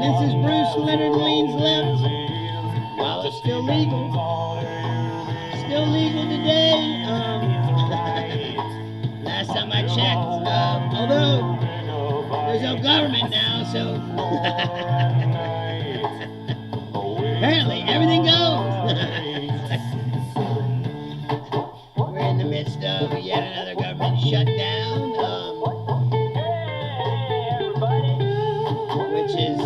This is Bruce Leonard Leans Left. While it's still legal. Still legal today. Last time I checked. Although there's no government now, so apparently everything goes. We're in the midst of yet another government shutdown. Which is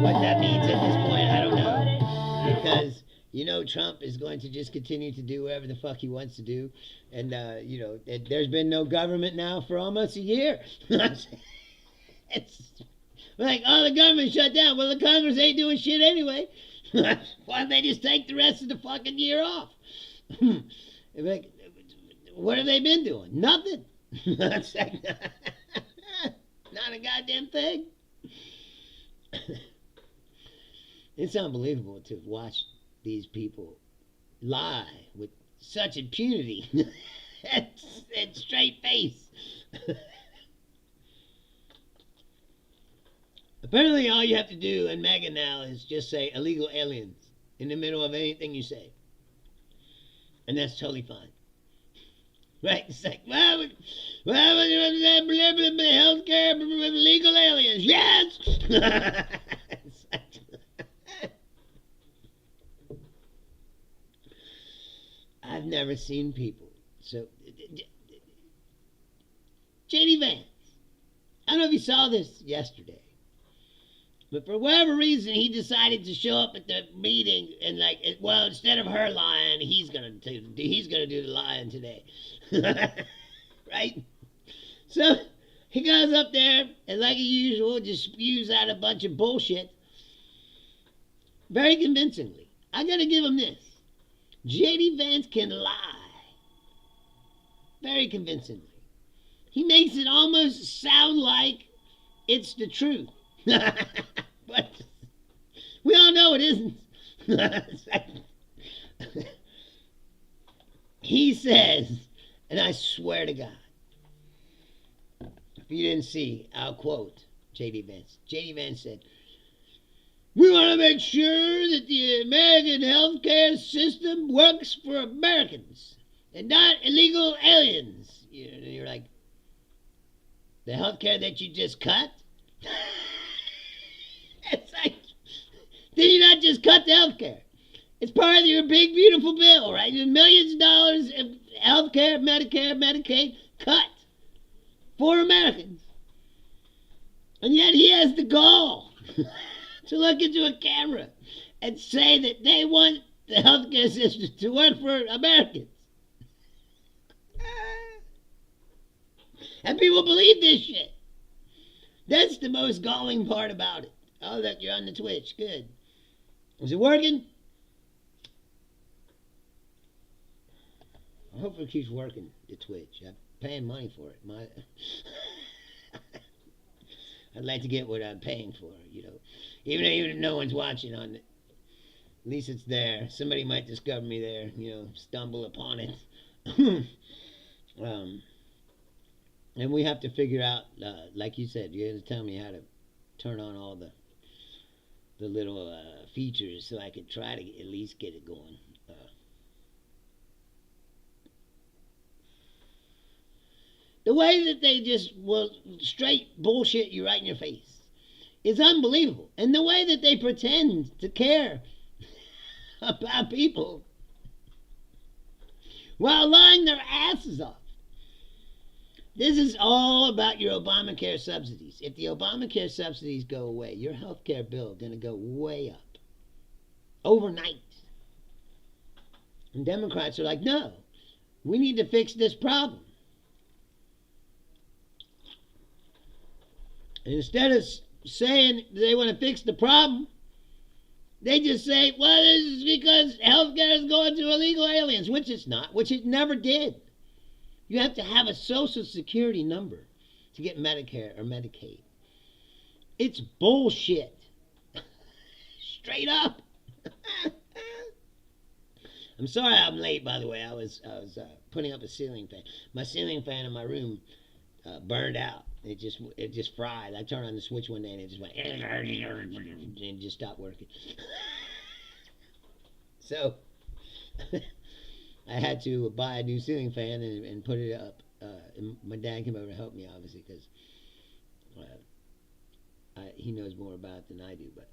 what that means at this point, I don't know. Because, you know, Trump is going to just continue to do whatever the fuck he wants to do. And, you know, there's been no government now for almost a year. It's like, oh, the government shut down. Well, the Congress ain't doing shit anyway. Why don't they just take the rest of the fucking year off? Like, what have they been doing? Nothing. Not a goddamn thing. It's unbelievable to watch these people lie with such impunity and straight face. Apparently all you have to do in MAGA now is just say illegal aliens in the middle of anything you say. And that's totally fine. Right? It's like, well, healthcare, illegal aliens. Yes! I've never seen people. So, J.D. Vance. I don't know if you saw this yesterday. But for whatever reason, he decided to show up at the meeting and like, well, instead of her lying, he's gonna do the lying today, right? So he goes up there and, like usual, just spews out a bunch of bullshit, very convincingly. I gotta give him this: J.D. Vance can lie, very convincingly. He makes it almost sound like it's the truth. But we all know it isn't. He says, and I swear to God, if you didn't see, I'll quote J.D. Vance. J.D. Vance said, "We want to make sure that the American healthcare system works for Americans and not illegal aliens." You're like, the healthcare that you just cut? It's like, did you not just cut the healthcare? It's part of your big, beautiful bill, right? Millions of dollars of healthcare, Medicare, Medicaid cut for Americans. And yet he has the gall to look into a camera and say that they want the healthcare system to work for Americans. And people believe this shit. That's the most galling part about it. Oh, look, you're on the Twitch. Good. Is it working? I hope it keeps working, the Twitch. I'm paying money for it. I'd like to get what I'm paying for, you know. Even if no one's watching on it. At least it's there. Somebody might discover me there, you know, stumble upon it. And we have to figure out, like you said, you have to tell me how to turn on all the little features so I can try to at least get it going. The way that they just will straight bullshit you right in your face is unbelievable. And the way that they pretend to care about people while lying their asses off. This is all about your Obamacare subsidies. If the Obamacare subsidies go away, your health care bill is going to go way up. Overnight. And Democrats are like, no, we need to fix this problem. And instead of saying they want to fix the problem, they just say, well, this is because health care is going to illegal aliens, which it's not, which it never did. You have to have a Social Security number to get Medicare or Medicaid. It's bullshit. Straight up. I'm sorry I'm late, by the way. I was putting up a ceiling fan. My ceiling fan in my room burned out. It just fried. I turned on the switch one day and it just went and just stopped working. So I had to buy a new ceiling fan and put it up. And my dad came over to help me, obviously, because he knows more about it than I do. But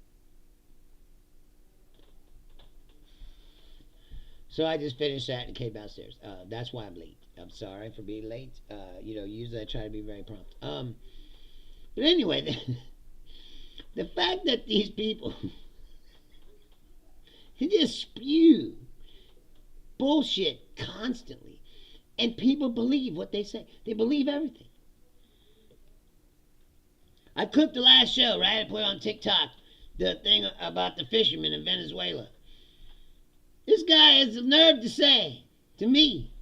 so I just finished that and came downstairs. That's why I'm late. I'm sorry for being late. Usually I try to be very prompt. But anyway, the fact that these people they just spew bullshit constantly, and people believe what they say. They believe everything. I clipped the last show, right? I put on TikTok the thing about the fishermen in Venezuela. This guy has the nerve to say to me,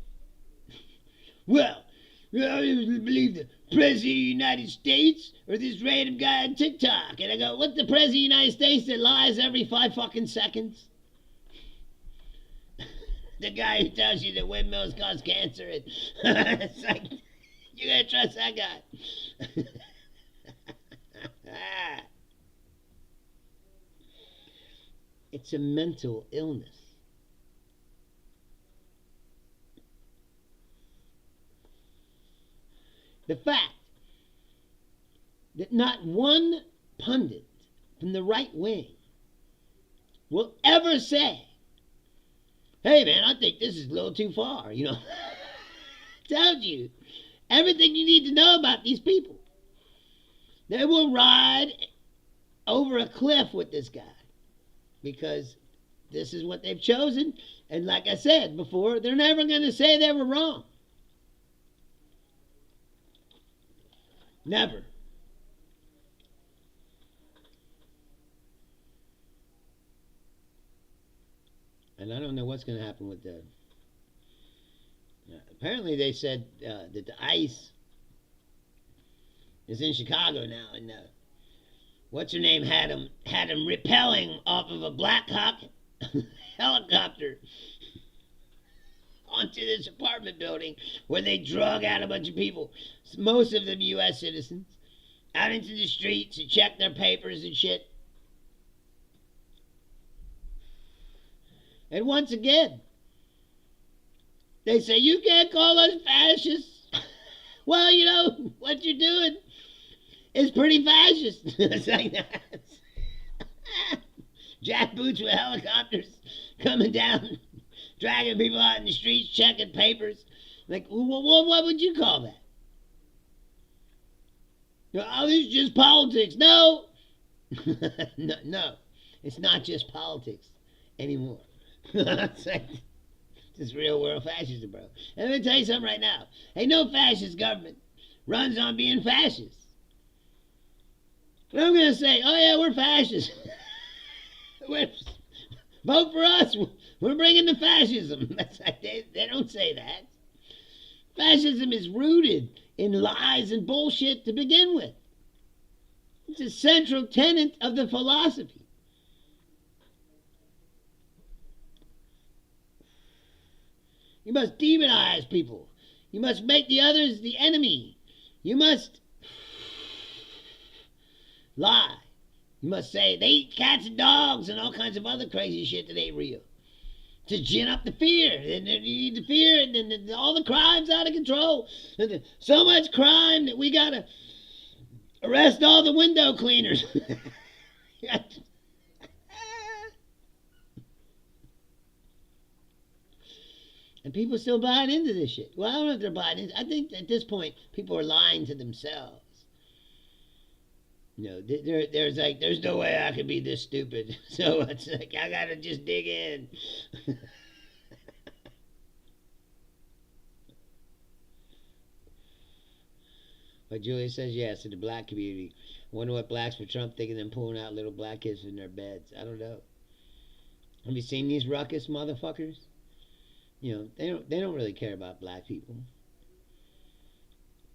well, I believe the President of the United States or this random guy on TikTok. And I go, what's the President of the United States that lies every 5 fucking seconds? The guy who tells you that windmills cause cancer. And it's like, you gotta trust that guy. It's a mental illness. The fact that not one pundit from the right wing will ever say, hey man, I think this is a little too far, tells you everything you need to know about these people. They will ride over a cliff with this guy because this is what they've chosen. And like I said before, they're never going to say they were wrong. Never. And I don't know what's going to happen with the... apparently they said that the ice is in Chicago now, and what's her name had him rappelling off of a Black Hawk helicopter onto this apartment building where they drug out a bunch of people, most of them U.S. citizens, out into the streets to check their papers and shit. And once again, they say, you can't call us fascists. Well, what you're doing is pretty fascist. It's like that. Jackboots with helicopters coming down, dragging people out in the streets, checking papers. Like, what would you call that? Oh, this is just politics. No. No, it's not just politics anymore. It's like, this real world fascism, bro. And let me tell you something right now. Ain't no fascist government runs on being fascist. But I'm going to say, oh yeah, we're fascists. Vote for us. We're bringing the fascism. That's like, they don't say that. Fascism is rooted in lies and bullshit to begin with. It's a central tenet of the philosophy. You must demonize people. You must make the others the enemy. You must lie. You must say they eat cats and dogs and all kinds of other crazy shit that ain't real. To gin up the fear. And you need the fear, and then all the crime's out of control. And so much crime that we gotta arrest all the window cleaners. And people still buying into this shit. Well, I don't know if they're buying into it. I think at this point, people are lying to themselves. There's no way I could be this stupid. So it's like, I gotta just dig in. But Julia says yes to the black community. Wonder what blacks for Trump thinking them pulling out little black kids in their beds. I don't know. Have you seen these ruckus motherfuckers? They don't really care about black people.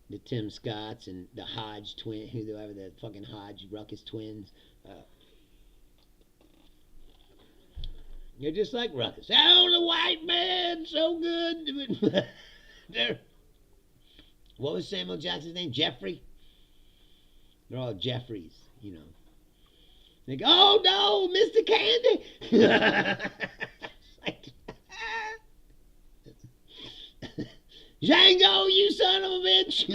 The Tim Scotts and the Hodge twin, whoever the fucking Hodge ruckus twins. You're just like ruckus. Oh, the white man, so good. What was Samuel Jackson's name? Jeffrey? They're all Jeffries, you know. They go, oh no, Mr. Candy. Like, Django, you son of a bitch.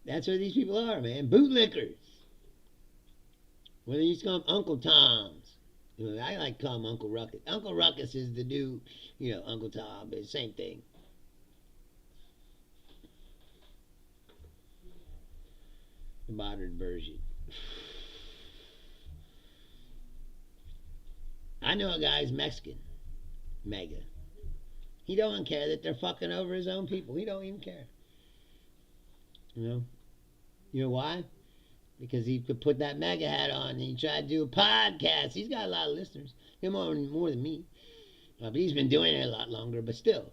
That's what these people are, man. Bootlickers. Well, they used to call them Uncle Toms. You know, I like to call him Uncle Ruckus. Uncle Ruckus is the new, you know, Uncle Tom, but same thing. The modern version. I know a guy's Mexican. Mega. He don't care that they're fucking over his own people. He don't even care. You know why? Because he could put that mega hat on and he tried to do a podcast. He's got a lot of listeners. More than me. But he's been doing it a lot longer. But still,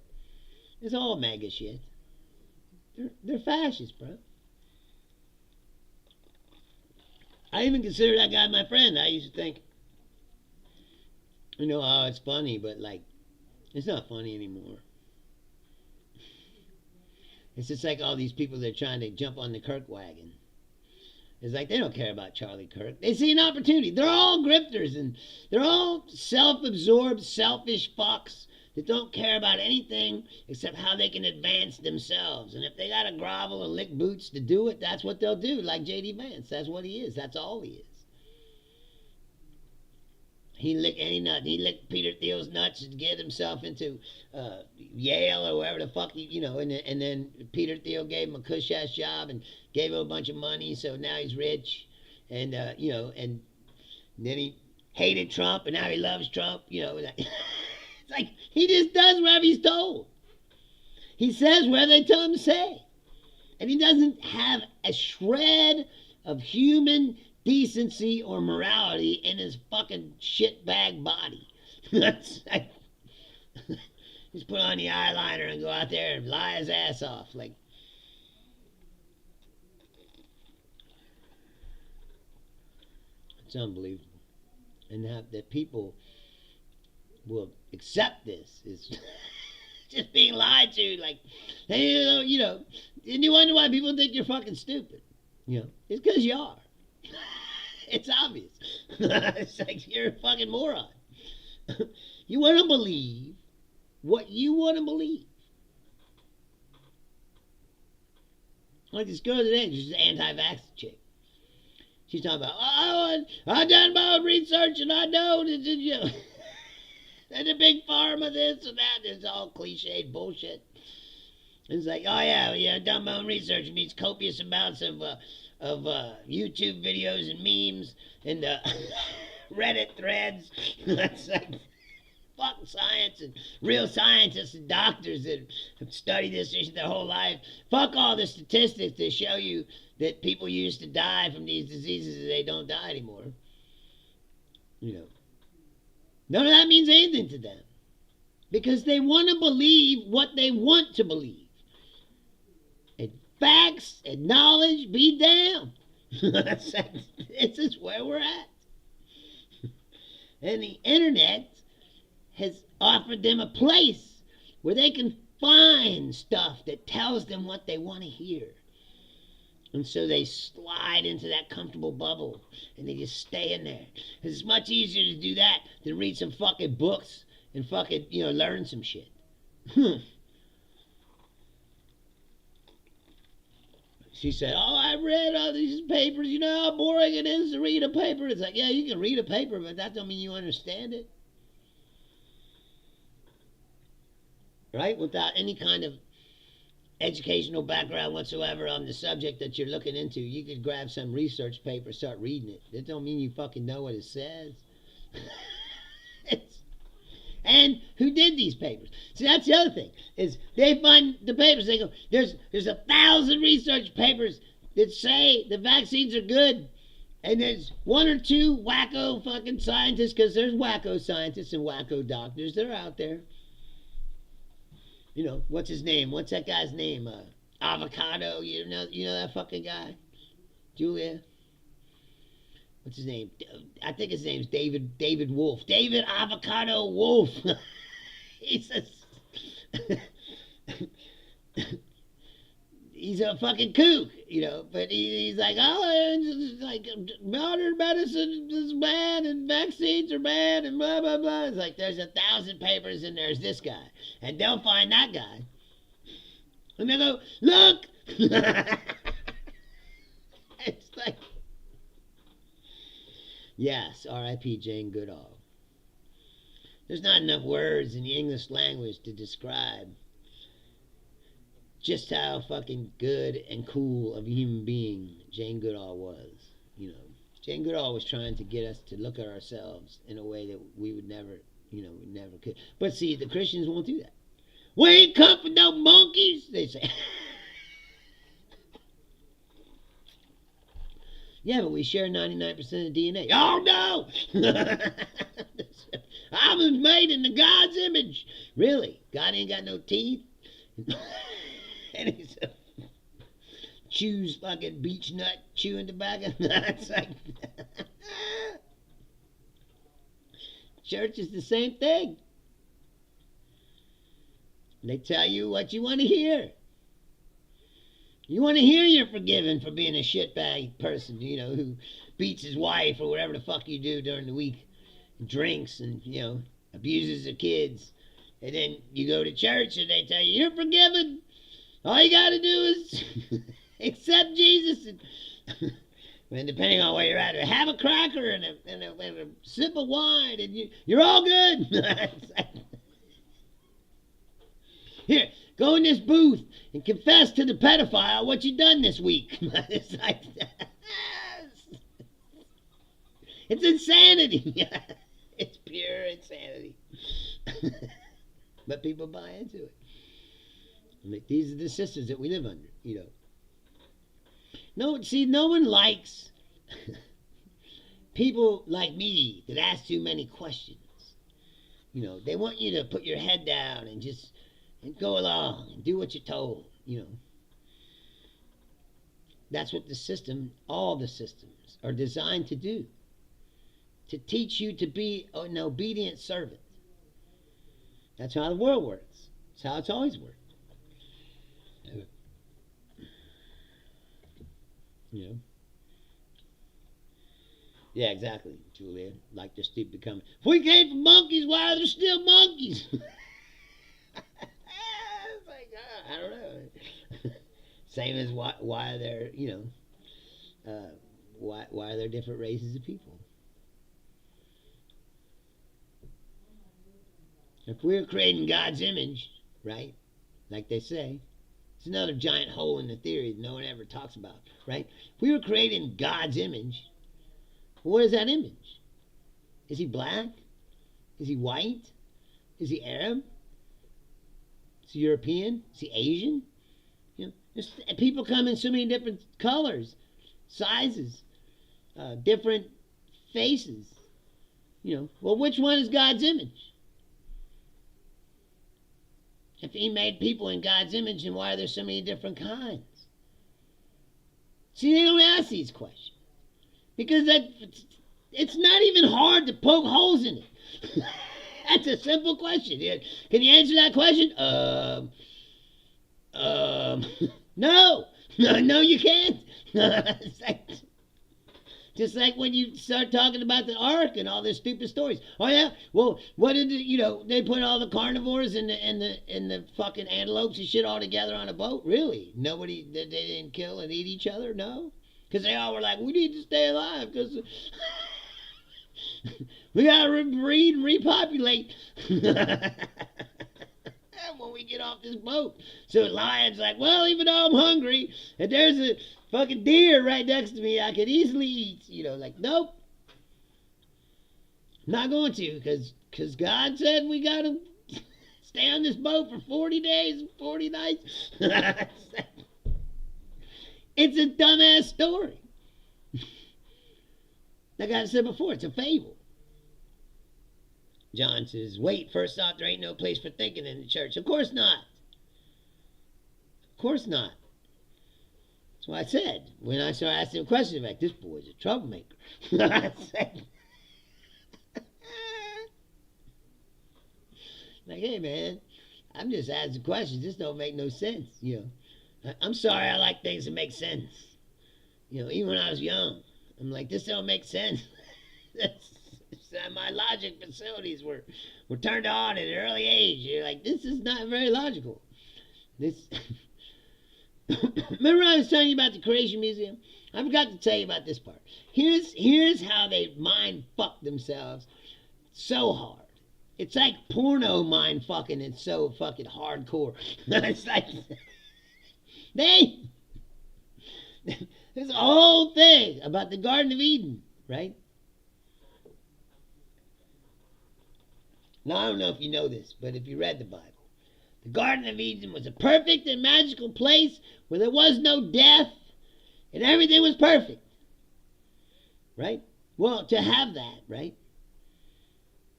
it's all mega shit. They're fascists, bro. I even consider that guy my friend. I used to think, you know, oh, it's funny, but like, it's not funny anymore. It's just like all these people that are trying to jump on the Kirk wagon. It's like they don't care about Charlie Kirk. They see an opportunity. They're all grifters and they're all self-absorbed, selfish fucks that don't care about anything except how they can advance themselves. And if they gotta grovel and lick boots to do it, that's what they'll do. Like J.D. Vance. That's what he is. That's all he is. He licked any nut. He licked Peter Thiel's nuts to get himself into Yale or wherever the fuck, you know. And then Peter Thiel gave him a cush-ass job and gave him a bunch of money, so now he's rich. And, you know, and then he hated Trump, and now he loves Trump, you know. It's like he just does whatever he's told. He says whatever they tell him to say. And he doesn't have a shred of human decency or morality in his fucking shitbag body. That's like, just put on the eyeliner and go out there and lie his ass off. Like, it's unbelievable. And that people will accept this is just being lied to. Like, hey, you know, and you wonder why people think you're fucking stupid. You know, it's because you are. It's obvious. It's like you're a fucking moron. You want to believe what you want to believe. Like this girl today, she's an anti-vax chick. She's talking about, oh, I've done my own research and I know that, you know, that the big pharma this and that. It's all cliched bullshit. It's like, oh yeah, I've done my own research. It means copious amounts of YouTube videos and memes and Reddit threads. That's like, fuck science and real scientists and doctors that have studied this their whole life. Fuck all the statistics that show you that people used to die from these diseases and they don't die anymore. You know, none of that means anything to them because they want to believe what they want to believe. Facts and knowledge be damned. This is where we're at. And the internet has offered them a place where they can find stuff that tells them what they want to hear. And so they slide into that comfortable bubble and they just stay in there. It's much easier to do that than read some fucking books and fucking, you know, learn some shit. She said, oh, I read all these papers. You know how boring it is to read a paper? It's like, yeah, you can read a paper, but that don't mean you understand it. Right? Without any kind of educational background whatsoever on the subject that you're looking into, you could grab some research paper, start reading it. That don't mean you fucking know what it says. And who did these papers? See, that's the other thing, is they find the papers, they go, there's 1,000 research papers that say the vaccines are good, and there's one or two wacko fucking scientists, because there's wacko scientists and wacko doctors that are out there. You know, what's his name? What's that guy's name? Avocado, you know that fucking guy? Julia? What's his name? I think his name's David Wolf. David Avocado Wolf. He's a... he's a fucking kook, but he's like, oh, it's like modern medicine is bad and vaccines are bad and blah, blah, blah. It's like there's 1,000 papers and there's this guy. And they'll find that guy. And they go, look! It's like, yes, R.I.P. Jane Goodall. There's not enough words in the English language to describe just how fucking good and cool of a human being Jane Goodall was. Jane Goodall was trying to get us to look at ourselves in a way that we would never, we never could. But see, the Christians won't do that. We ain't come for no monkeys, they say. Yeah, but we share 99% of DNA. Oh, no! I was made in the God's image. Really? God ain't got no teeth? And he's chews fucking beech nut chewing tobacco. That's like church is the same thing. They tell you what you want to hear. You want to hear you're forgiven for being a shitbag person, who beats his wife or whatever the fuck you do during the week, drinks and, abuses the kids. And then you go to church and they tell you, you're forgiven. All you got to do is accept Jesus. And depending on where you're at, have a cracker and a sip of wine and you're all good. Here, go in this booth and confess to the pedophile what you done this week. It's like, it's insanity. It's pure insanity. But people buy into it. Like, these are the systems that we live under, No, see, no one likes people like me that ask too many questions. They want you to put your head down and just go along and do what you're told, That's what all the systems are designed to do. To teach you to be an obedient servant. That's how the world works. That's how it's always worked. Yeah, exactly, Julia. Like they're still becoming. If we came from monkeys, why are there still monkeys? It's like, I don't know. Same as why they're, why are there different races of people? If we're creating God's image, right, like they say, it's another giant hole in the theory that no one ever talks about, right? If we were creating God's image, what is that image? Is he black? Is he white? Is he Arab? Is he European? Is he Asian? People come in so many different colors, sizes, different faces. Well, which one is God's image? If he made people in God's image, then why are there so many different kinds? See, they don't ask these questions. Because it's not even hard to poke holes in it. That's a simple question. Can you answer that question? No. No, you can't. It's just like when you start talking about the ark and all these stupid stories. Oh yeah, well, what did they put all the carnivores and the fucking antelopes and shit all together on a boat? Really? They didn't kill and eat each other? No, because they all were like, we need to stay alive because we gotta breed and repopulate when we get off this boat. So the lion's like, well, even though I'm hungry and there's a fucking deer right next to me I could easily eat. Like, nope. Not going to, because God said we got to stay on this boat for 40 days and 40 nights. It's a dumbass story. Like I said before, it's a fable. John says, wait, first off, there ain't no place for thinking in the church. Of course not. Of course not. That's what I said. When I started asking him questions, like, this boy's a troublemaker. I said, like, hey, man, I'm just asking questions. This don't make no sense, I'm sorry, I like things that make sense. You know, even when I was young, I'm like, this don't make sense. My logic facilities were turned on at an early age. You're like, this is not very logical. This. Remember I was telling you about the Creation Museum? I forgot to tell you about this part. Here's how they mind fuck themselves so hard. It's like porno mind fucking. It's so fucking hardcore. It's like they. There's a whole thing about the Garden of Eden, right? Now I don't know if you know this, but if you read the Bible, the Garden of Eden was a perfect and magical place where there was no death and everything was perfect. Right? Well, to have that, right?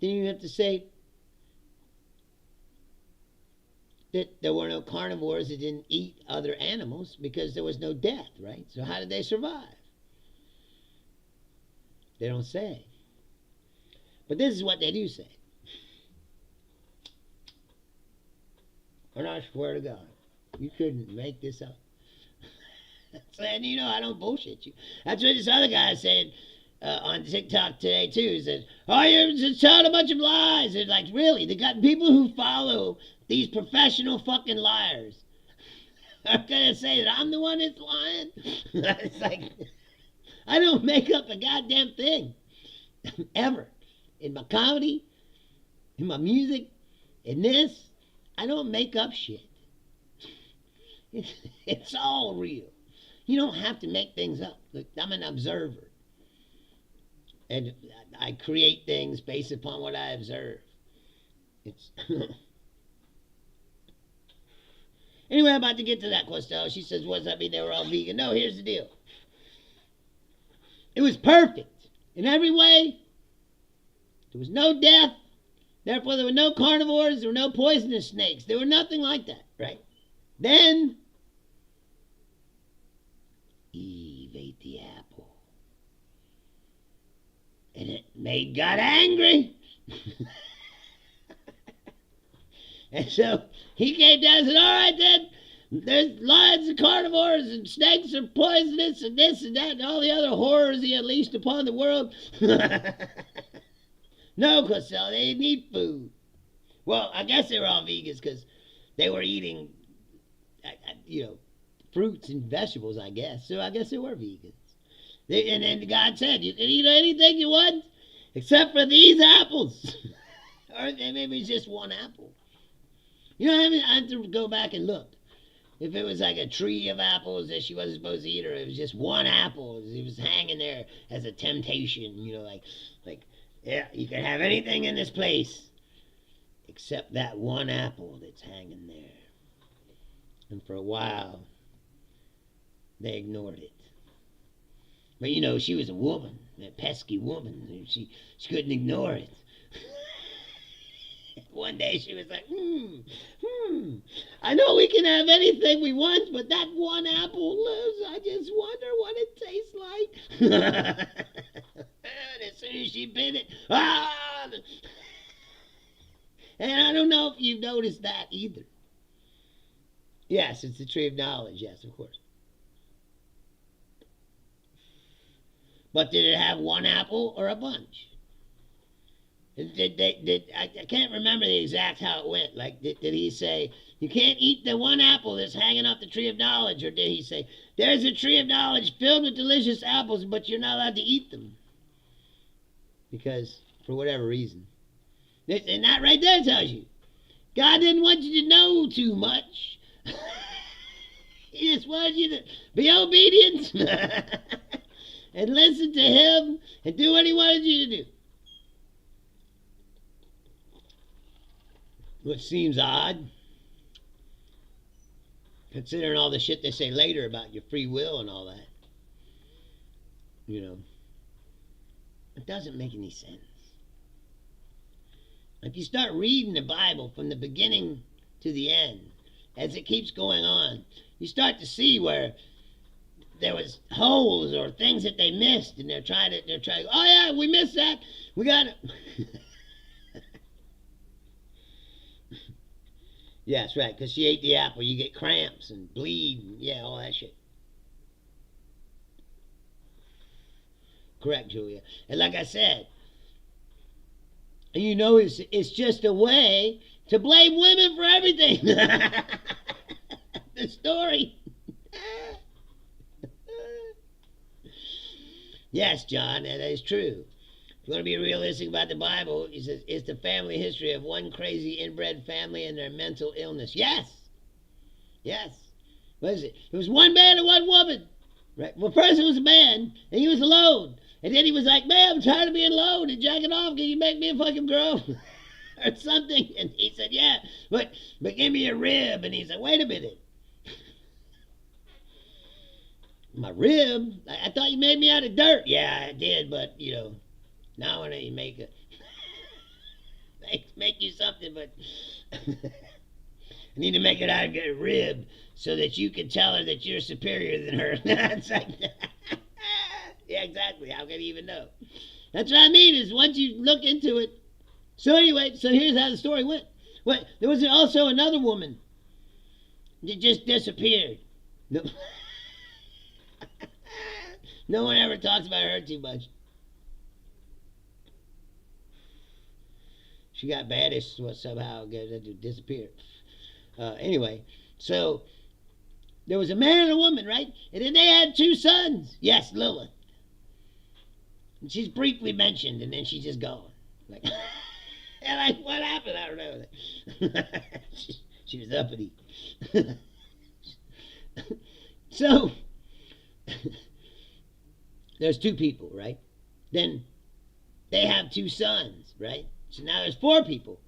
Then you have to say that there were no carnivores that didn't eat other animals because there was no death, right? So how did they survive? They don't say. But this is what they do say. And I swear to God, you couldn't make this up. And you know I don't bullshit you. That's what this other guy said on TikTok today too. He says, "Oh, you're just telling a bunch of lies." It's like, really? They got people who follow these professional fucking liars are gonna say that I'm the one that's lying. It's like, I don't make up a goddamn thing ever in my comedy, in my music, in this. I don't make up shit. It's all real. You don't have to make things up. Look, I'm an observer. And I create things based upon what I observe. It's Anyway, I'm about to get to that, Costello. She says, what does that mean they were all vegan? No, here's the deal. It was perfect. In every way, there was no death. Therefore, there were no carnivores, there were no poisonous snakes. There were nothing like that, right? Then, Eve ate the apple. And it made God angry. And so, he came down and said, all right then, there's lions and carnivores and snakes are poisonous and this and that and all the other horrors he unleashed upon the world. No, Costello, they didn't eat food. Well, I guess they were all vegans because they were eating, fruits and vegetables, I guess. So I guess they were vegans. And then God said, you can eat anything you want except for these apples. Or maybe it's just one apple. You know, I have to go back and look. If it was like a tree of apples that she wasn't supposed to eat, or it was just one apple. It was hanging there as a temptation, like, yeah, you can have anything in this place except that one apple that's hanging there. And for a while, they ignored it. But she was a woman, that pesky woman. She couldn't ignore it. One day she was like, I know we can have anything we want, but that one apple lives. I just wonder what it tastes like. And as soon as she bit it, and I don't know if you've noticed that either. Yes, it's the tree of knowledge. Yes, of course. But did it have one apple or a bunch? I can't remember the exact how it went. Like, did he say, you can't eat the one apple that's hanging off the tree of knowledge? Or did he say, there's a tree of knowledge filled with delicious apples, but you're not allowed to eat them? Because, for whatever reason. And that right there tells you, God didn't want you to know too much. He just wanted you to be obedient and listen to him and do what he wanted you to do. Which seems odd, considering all the shit they say later about your free will and all that. It doesn't make any sense. If you start reading the Bible from the beginning to the end, as it keeps going on, you start to see where there was holes or things that they missed, and they're trying to, oh yeah, we missed that. We got it. Yes, right, because she ate the apple. You get cramps and bleed and, yeah, all that shit. Correct, Julia. And like I said, you know, it's just a way to blame women for everything. The story. Yes, John, that is true. If you want to be realistic about the Bible, he says it's the family history of one crazy inbred family and their mental illness. Yes. Yes. What is it? It was one man and one woman. Right? Well, first it was a man, and he was alone. And then he was like, man, I'm tired of being alone and jacking off. Can you make me a fucking girl? Or something. And he said, yeah, but give me a rib. And he said, wait a minute. My rib? I thought you made me out of dirt. Yeah, I did, but, you know, now I want to make you something, but I need to make it out of a rib so that you can tell her that you're superior than her. It's like, yeah, exactly. How can you even know? That's what I mean, is once you look into it. So anyway, so here's how the story went. What? There was also another woman that just disappeared. No, no one ever talks about her too much. She got badish somehow, disappeared. Anyway, so there was a man and a woman, right? And then they had 2 sons. Yes, Lilith. And she's briefly mentioned, and then she's just gone. Like, and like, what happened? I don't know. she was uppity. So there's 2 people, right? Then they have 2 sons, right? So now there's 4 people,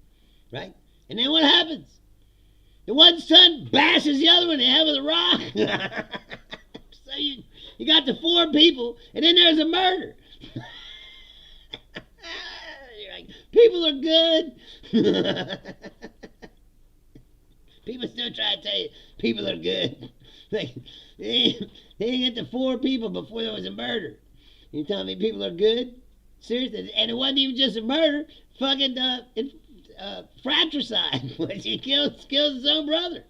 right? And then what happens? The one son bashes the other one in the head with a rock. So you got the 4 people, and then there's a murder. You're like, people are good. People still try to tell you people are good. Like, they didn't get the 4 people before there was a murder. You telling me people are good? Seriously? And it wasn't even just a murder. Fucking fratricide. He kills his own brother.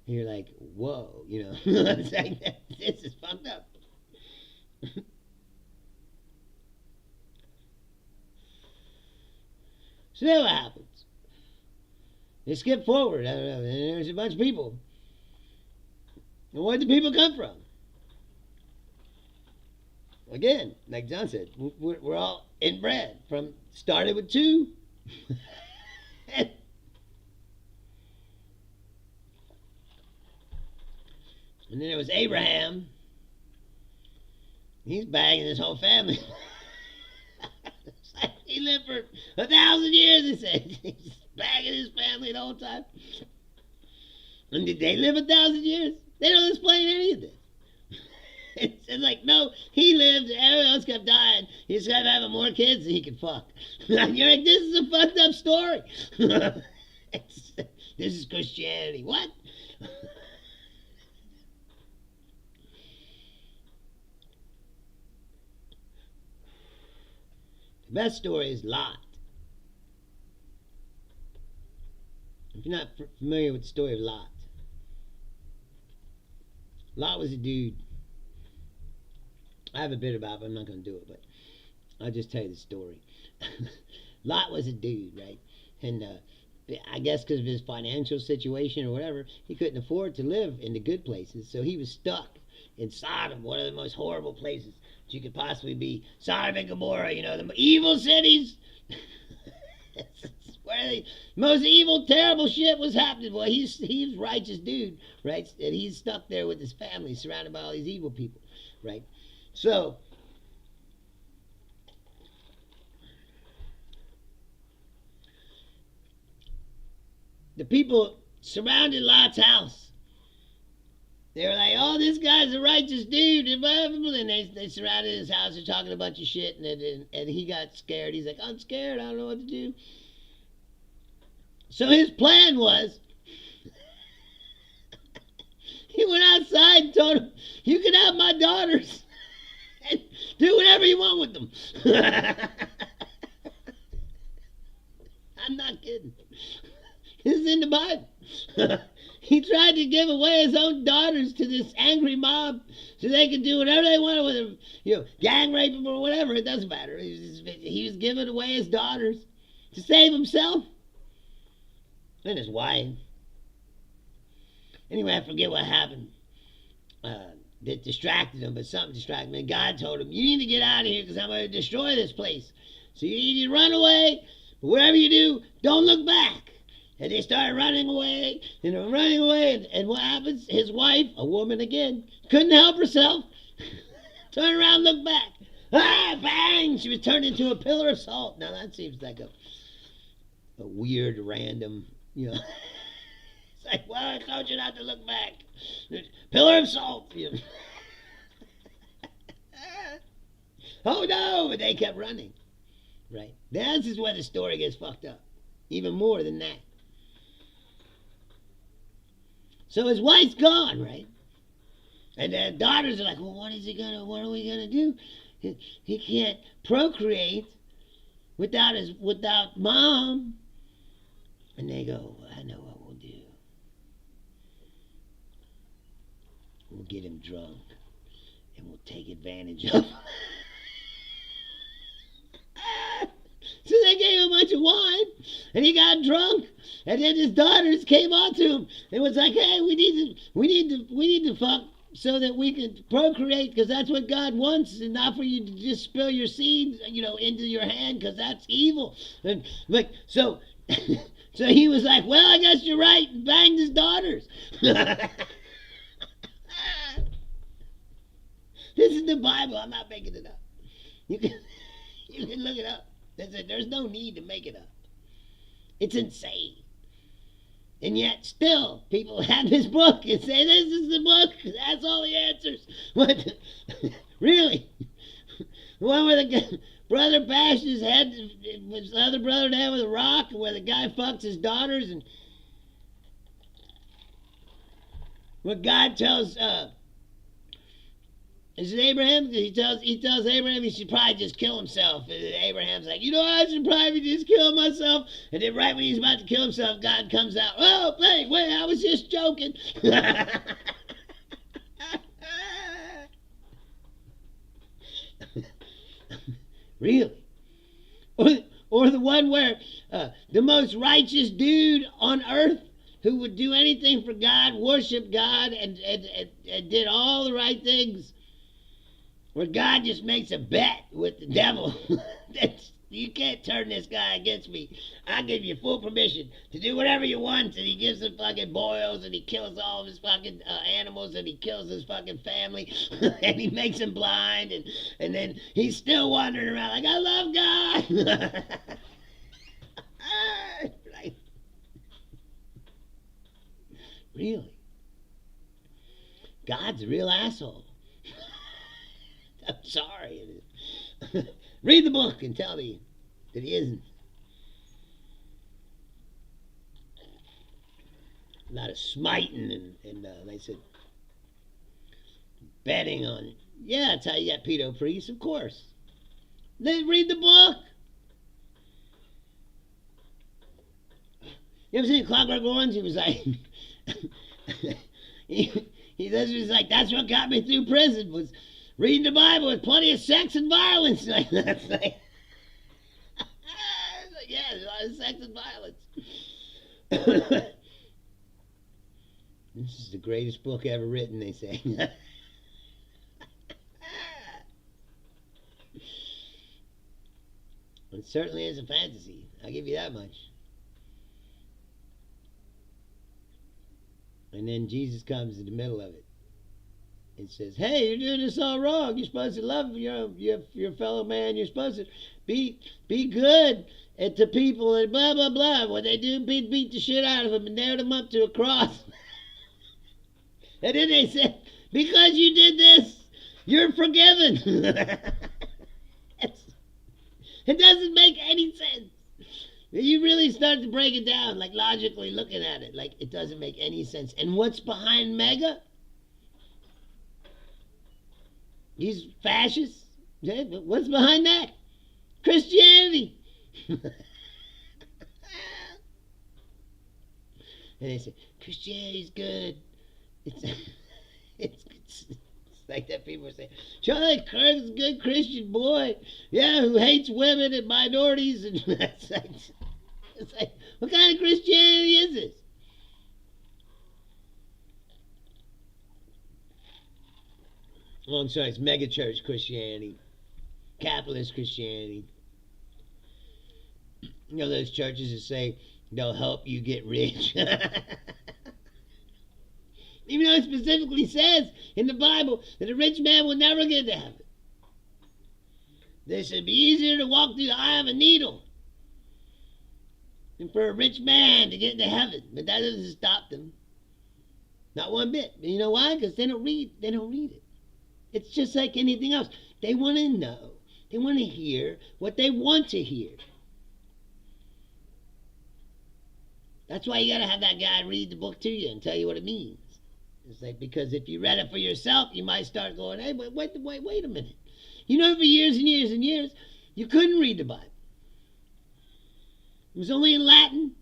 You're like, whoa, you know. It's like, this is fucked up. So then what happens? They skip forward. I don't know. And there's a bunch of people. And where'd the people come from? Again, like John said, we're all inbred. Started with 2. And then there was Abraham. He's bagging his whole family. He lived for 1,000 years, he said. He's bagging his family the whole time. And did they live 1,000 years? They don't explain any of this. It's like, no, he lived, everyone else kept dying. He just kept having more kids than he could fuck. You're like, this is a fucked up story. This is Christianity. What? The best story is Lot. If you're not familiar with the story of Lot, Lot was a dude. I have a bit about it, but I'm not going to do it, but I'll just tell you the story. Lot was a dude, right? And I guess because of his financial situation or whatever, he couldn't afford to live in the good places, so he was stuck in Sodom, one of the most horrible places that you could possibly be. Sodom and Gomorrah, you know, the evil cities. Where the most evil, terrible shit was happening. Well, he's a righteous dude, right? And he's stuck there with his family, surrounded by all these evil people, right? So, the people surrounded Lot's house. They were like, oh, this guy's a righteous dude. And they surrounded his house. They're talking a bunch of shit. And he got scared. He's like, I'm scared. I don't know what to do. So his plan was, he went outside and told him, you can have my daughters. And do whatever you want with them. I'm not kidding. This is in the Bible. He tried to give away his own daughters to this angry mob so they could do whatever they wanted with them. Gang rape them or whatever. It doesn't matter. He was giving away his daughters to save himself and his wife. Anyway, I forget what happened. That distracted him, but something distracted him. And God told him, you need to get out of here because I'm going to destroy this place. So you need to run away. But whatever you do, don't look back. And they started running away, and what happens? His wife, a woman again, couldn't help herself. Turn around, look back. Ah, bang! She was turned into a pillar of salt. Now that seems like a weird, random, It's like, well, I told you not to look back. Pillar of salt. Oh no! But they kept running. Right. This is where the story gets fucked up. Even more than that. So his wife's gone, right? And the daughters are like, well, what are we gonna do? He can't procreate without mom. And they go, well, I know what we'll do. We'll get him drunk and we'll take advantage of him. So they gave him a bunch of wine, and he got drunk, and then his daughters came on to him and was like, "Hey, we need to fuck so that we can procreate, because that's what God wants, and not for you to just spill your seeds, into your hand, because that's evil." And so he was like, "Well, I guess you're right," and banged his daughters. This is the Bible. I'm not making it up. You can look it up. There's no need to make it up. It's insane. And yet, still, people have this book and say, this is the book. That's all the answers. What? Really? The one where the brother bashed his head with his other brother in the head with a rock, and where the guy fucks his daughters, and what God tells is it Abraham? He tells Abraham he should probably just kill himself. And Abraham's like, I should probably just kill myself. And then right when he's about to kill himself, God comes out. Oh, wait, I was just joking. Really? Or the one where the most righteous dude on earth who would do anything for God, worship God, and did all the right things, where God just makes a bet with the devil that you can't turn this guy against me. I give you full permission to do whatever you want. And he gives him fucking boils, and he kills all of his fucking animals, and he kills his fucking family, and he makes him blind, and then he's still wandering around like, I love God. Right. Really? God's a real asshole. I'm sorry. Read the book and tell me that he isn't. A lot of smiting and like I said, betting on it. Yeah, that's how you got pedo priests, of course. They read the book. You ever seen Clockwork Orange? He was like, he was like, that's what got me through prison, was reading the Bible with plenty of sex and violence. Like, that's like, yeah, there's a lot of sex and violence. This is the greatest book ever written, they say. It certainly is a fantasy. I'll give you that much. And then Jesus comes in the middle of it and says, hey, you're doing this all wrong. You're supposed to love your fellow man. You're supposed to be good to people and blah, blah, blah. What they do, beat the shit out of them and nailed them up to a cross. And then they said, because you did this, you're forgiven. It doesn't make any sense. You really start to break it down, like logically looking at it, like it doesn't make any sense. And what's behind mega? These fascists. What's behind that? Christianity. And they say, Christianity's good. It's like that people say, Charlie Kirk is a good Christian boy. Yeah, who hates women and minorities. And it's like, what kind of Christianity is this? Oh, I'm sorry, it's megachurch Christianity. Capitalist Christianity. You know those churches that say they'll help you get rich. Even though it specifically says in the Bible that a rich man will never get to heaven. They said it'd be easier to walk through the eye of a needle than for a rich man to get into heaven. But that doesn't stop them. Not one bit. And you know why? Because they don't read it. It's just like anything else. They want to know. They want to hear what they want to hear. That's why you got to have that guy read the book to you and tell you what it means. It's like, because if you read it for yourself, you might start going, hey, but wait a minute. You know, for years and years and years, you couldn't read the Bible. It was only in Latin.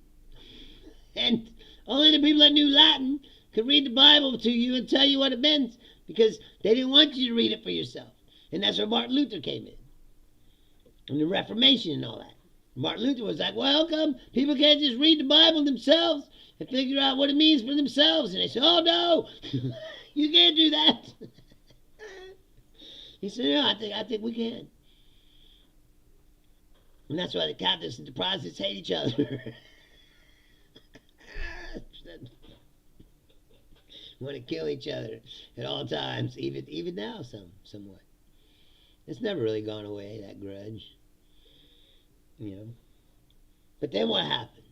And only the people that knew Latin could read the Bible to you and tell you what it meant, because they didn't want you to read it for yourself. And that's where Martin Luther came in. And the Reformation and all that. Martin Luther was like, well, how come people can't just read the Bible themselves and figure out what it means for themselves? And they said, oh, no, you can't do that. He said, no, I think we can. And that's why the Catholics and the Protestants hate each other. Want to kill each other at all times, even now, somewhat. It's never really gone away, that grudge. You know. But then what happened?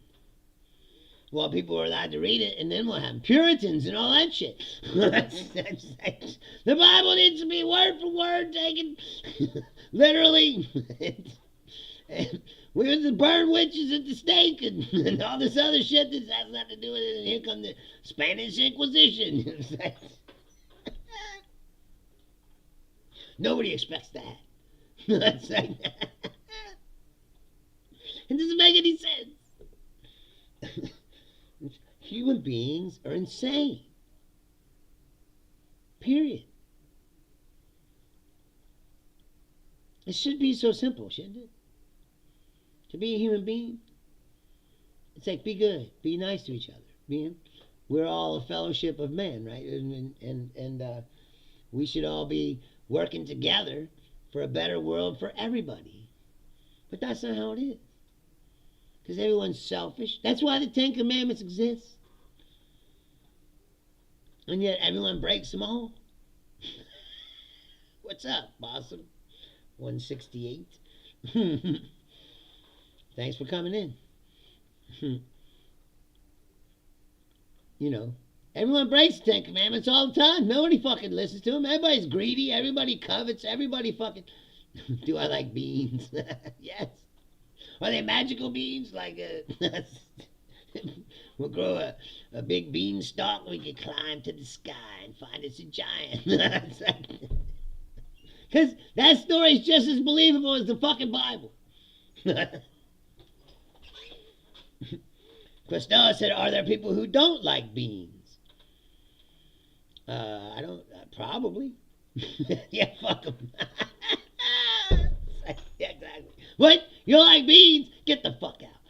Well, people were allowed to read it, and then what happened? Puritans and all that shit. The Bible needs to be word for word taken literally. And we were to burn witches at the stake and all this other shit that has nothing to do with it. And here come the Spanish Inquisition. Nobody expects that. It doesn't make any sense. Human beings are insane. Period. It should be so simple, shouldn't it? To be a human being, it's like, be good, be nice to each other. We're all a fellowship of men, right? And we should all be working together for a better world for everybody. But that's not how it is. Because everyone's selfish. That's why the Ten Commandments exist. And yet everyone breaks them all. What's up, Bossum? 168. Thanks for coming in. You know, everyone breaks the Ten Commandments all the time. Nobody fucking listens to them. Everybody's greedy. Everybody covets. Everybody fucking... Do I like beans? Yes. Are they magical beans? Like, we'll grow a big beanstalk. We can climb to the sky and find it's a giant. Because that story is just as believable as the fucking Bible. Costello said, are there people who don't like beans? I don't, probably. Yeah, fuck them. Yeah, exactly. What? You don't like beans? Get the fuck out.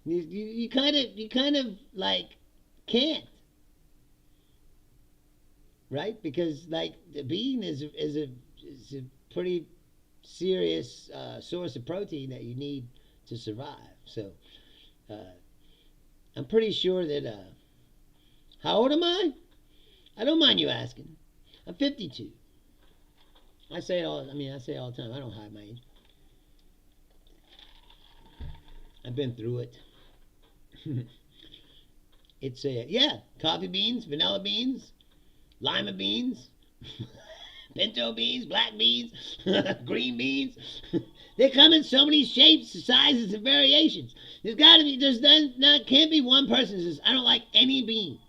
you kind of like can't, right? Because like the bean is a pretty serious source of protein that you need to survive. So I'm pretty sure that how old am I? I don't mind you asking. I'm 52. I say it all the time. I don't hide my age. I've been through it. It's coffee beans, vanilla beans, lima beans, pinto beans, black beans, green beans. They come in so many shapes, sizes, and variations. Can't be one person who says, I don't like any beans.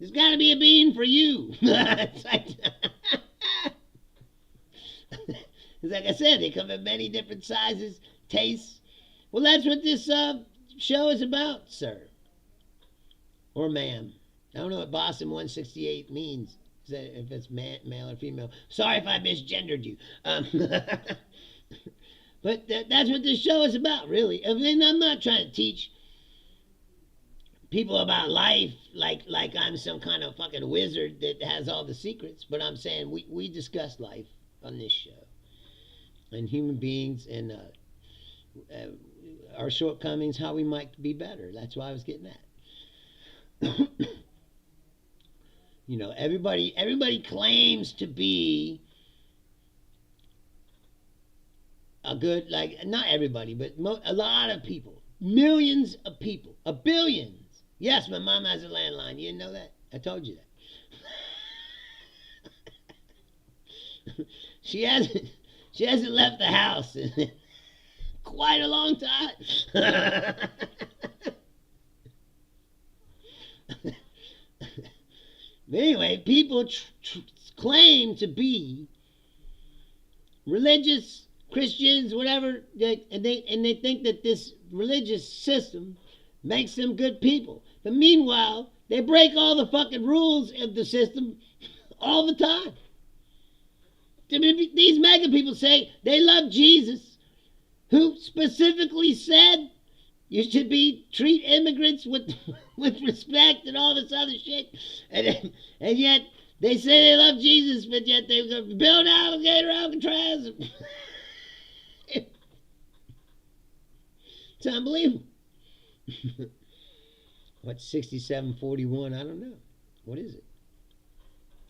There's got to be a bean for you. It's like, like I said, they come in many different sizes, tastes. Well, that's what this show is about, sir. Or ma'am. I don't know what Boston 168 means. If it's male or female. Sorry if I misgendered you. But that's what this show is about, really. I mean, I'm not trying to teach people about life like I'm some kind of fucking wizard that has all the secrets. But I'm saying we discuss life on this show. And human beings and our shortcomings, how we might be better. That's why I was getting at. You know, everybody claims to be a good, like, not everybody, but a lot of people, millions of people, billions. Yes, my mom has a landline. You didn't know that? I told you that. She hasn't left the house in quite a long time. Anyway, people claim to be religious Christians, whatever, and they think that this religious system makes them good people. But meanwhile, they break all the fucking rules of the system all the time. These mega people say they love Jesus, who specifically said you should treat immigrants with respect and all this other shit, and yet they say they love Jesus, but yet they're going to build alligator Alcatraz. It's unbelievable. What's 6741? I don't know. What is it?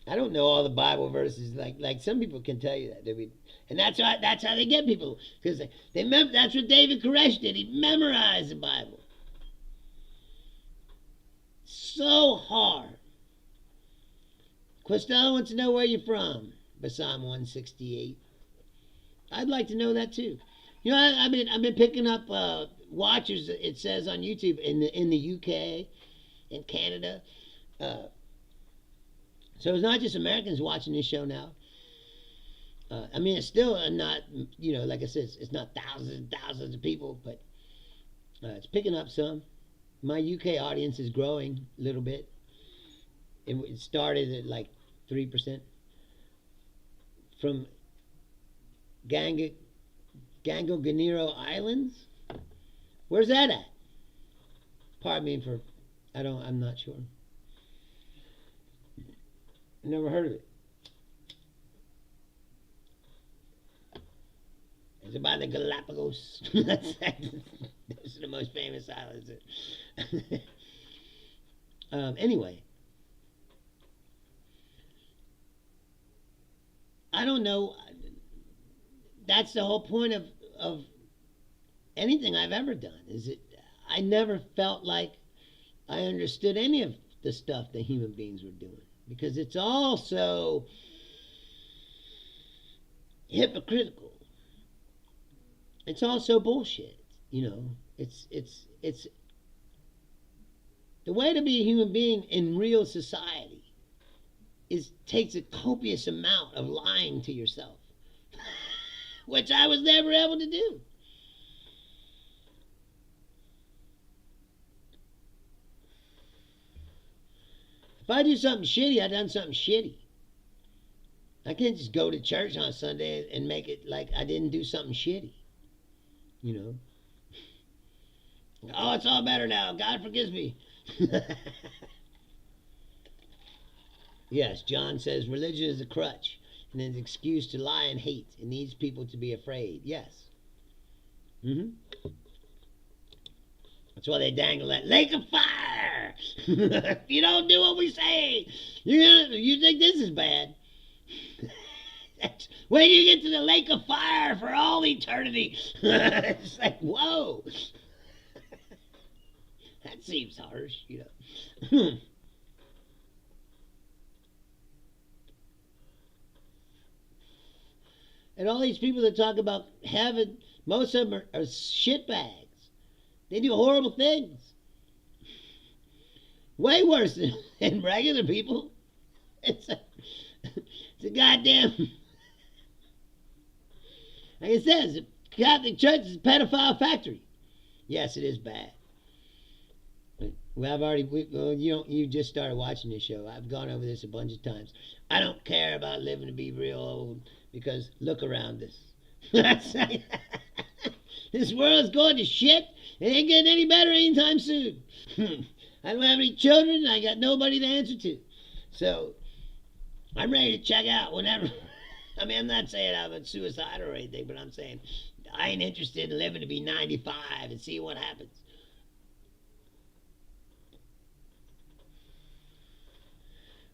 I don't know all the Bible verses like some people can tell you that. And that's how they get people, because that's what David Koresh did. He memorized the Bible. So hard. Costello wants to know where you're from. Psalm 168. I'd like to know that too. You know, I've been picking up watchers. It says on YouTube in the UK, in Canada. So it's not just Americans watching this show now. I mean, it's still not, you know, like I said, it's not thousands and thousands of people, but it's picking up some. My UK audience is growing a little bit. It started at like 3% from Gango Islands. Where's that at? Pardon me for, I'm not sure. Never heard of it. Is it by the Galapagos? Those are the most famous islands. Anyway, I don't know. That's the whole point of anything I've ever done. I never felt like I understood any of the stuff that human beings were doing, because it's all so hypocritical. It's all so bullshit, you know. It's the way to be a human being in real society takes a copious amount of lying to yourself, which I was never able to do. If I do something shitty, I done something shitty. I can't just go to church on Sunday and make it like I didn't do something shitty. You know. Oh, it's all better now. God forgives me. Yes, John says religion is a crutch and an excuse to lie and hate. It needs people to be afraid. Yes. That's why they dangle that lake of fire. If you don't do what we say, you think this is bad. Wait till you get to the lake of fire for all eternity. It's like, whoa. That seems harsh, you know. And all these people that talk about heaven, most of them are shitbags. They do horrible things. Way worse than regular people. It's a, it's a goddamn, like it says, the Catholic Church is a pedophile factory. Yes, it is bad. Well, you just started watching this show. I've gone over this a bunch of times. I don't care about living to be real old because look around us. This world's going to shit. It ain't getting any better anytime soon. I don't have any children and I got nobody to answer to. So I'm ready to check out whenever. I mean, I'm not saying I'm suicidal or anything, but I'm saying I ain't interested in living to be 95 and see what happens.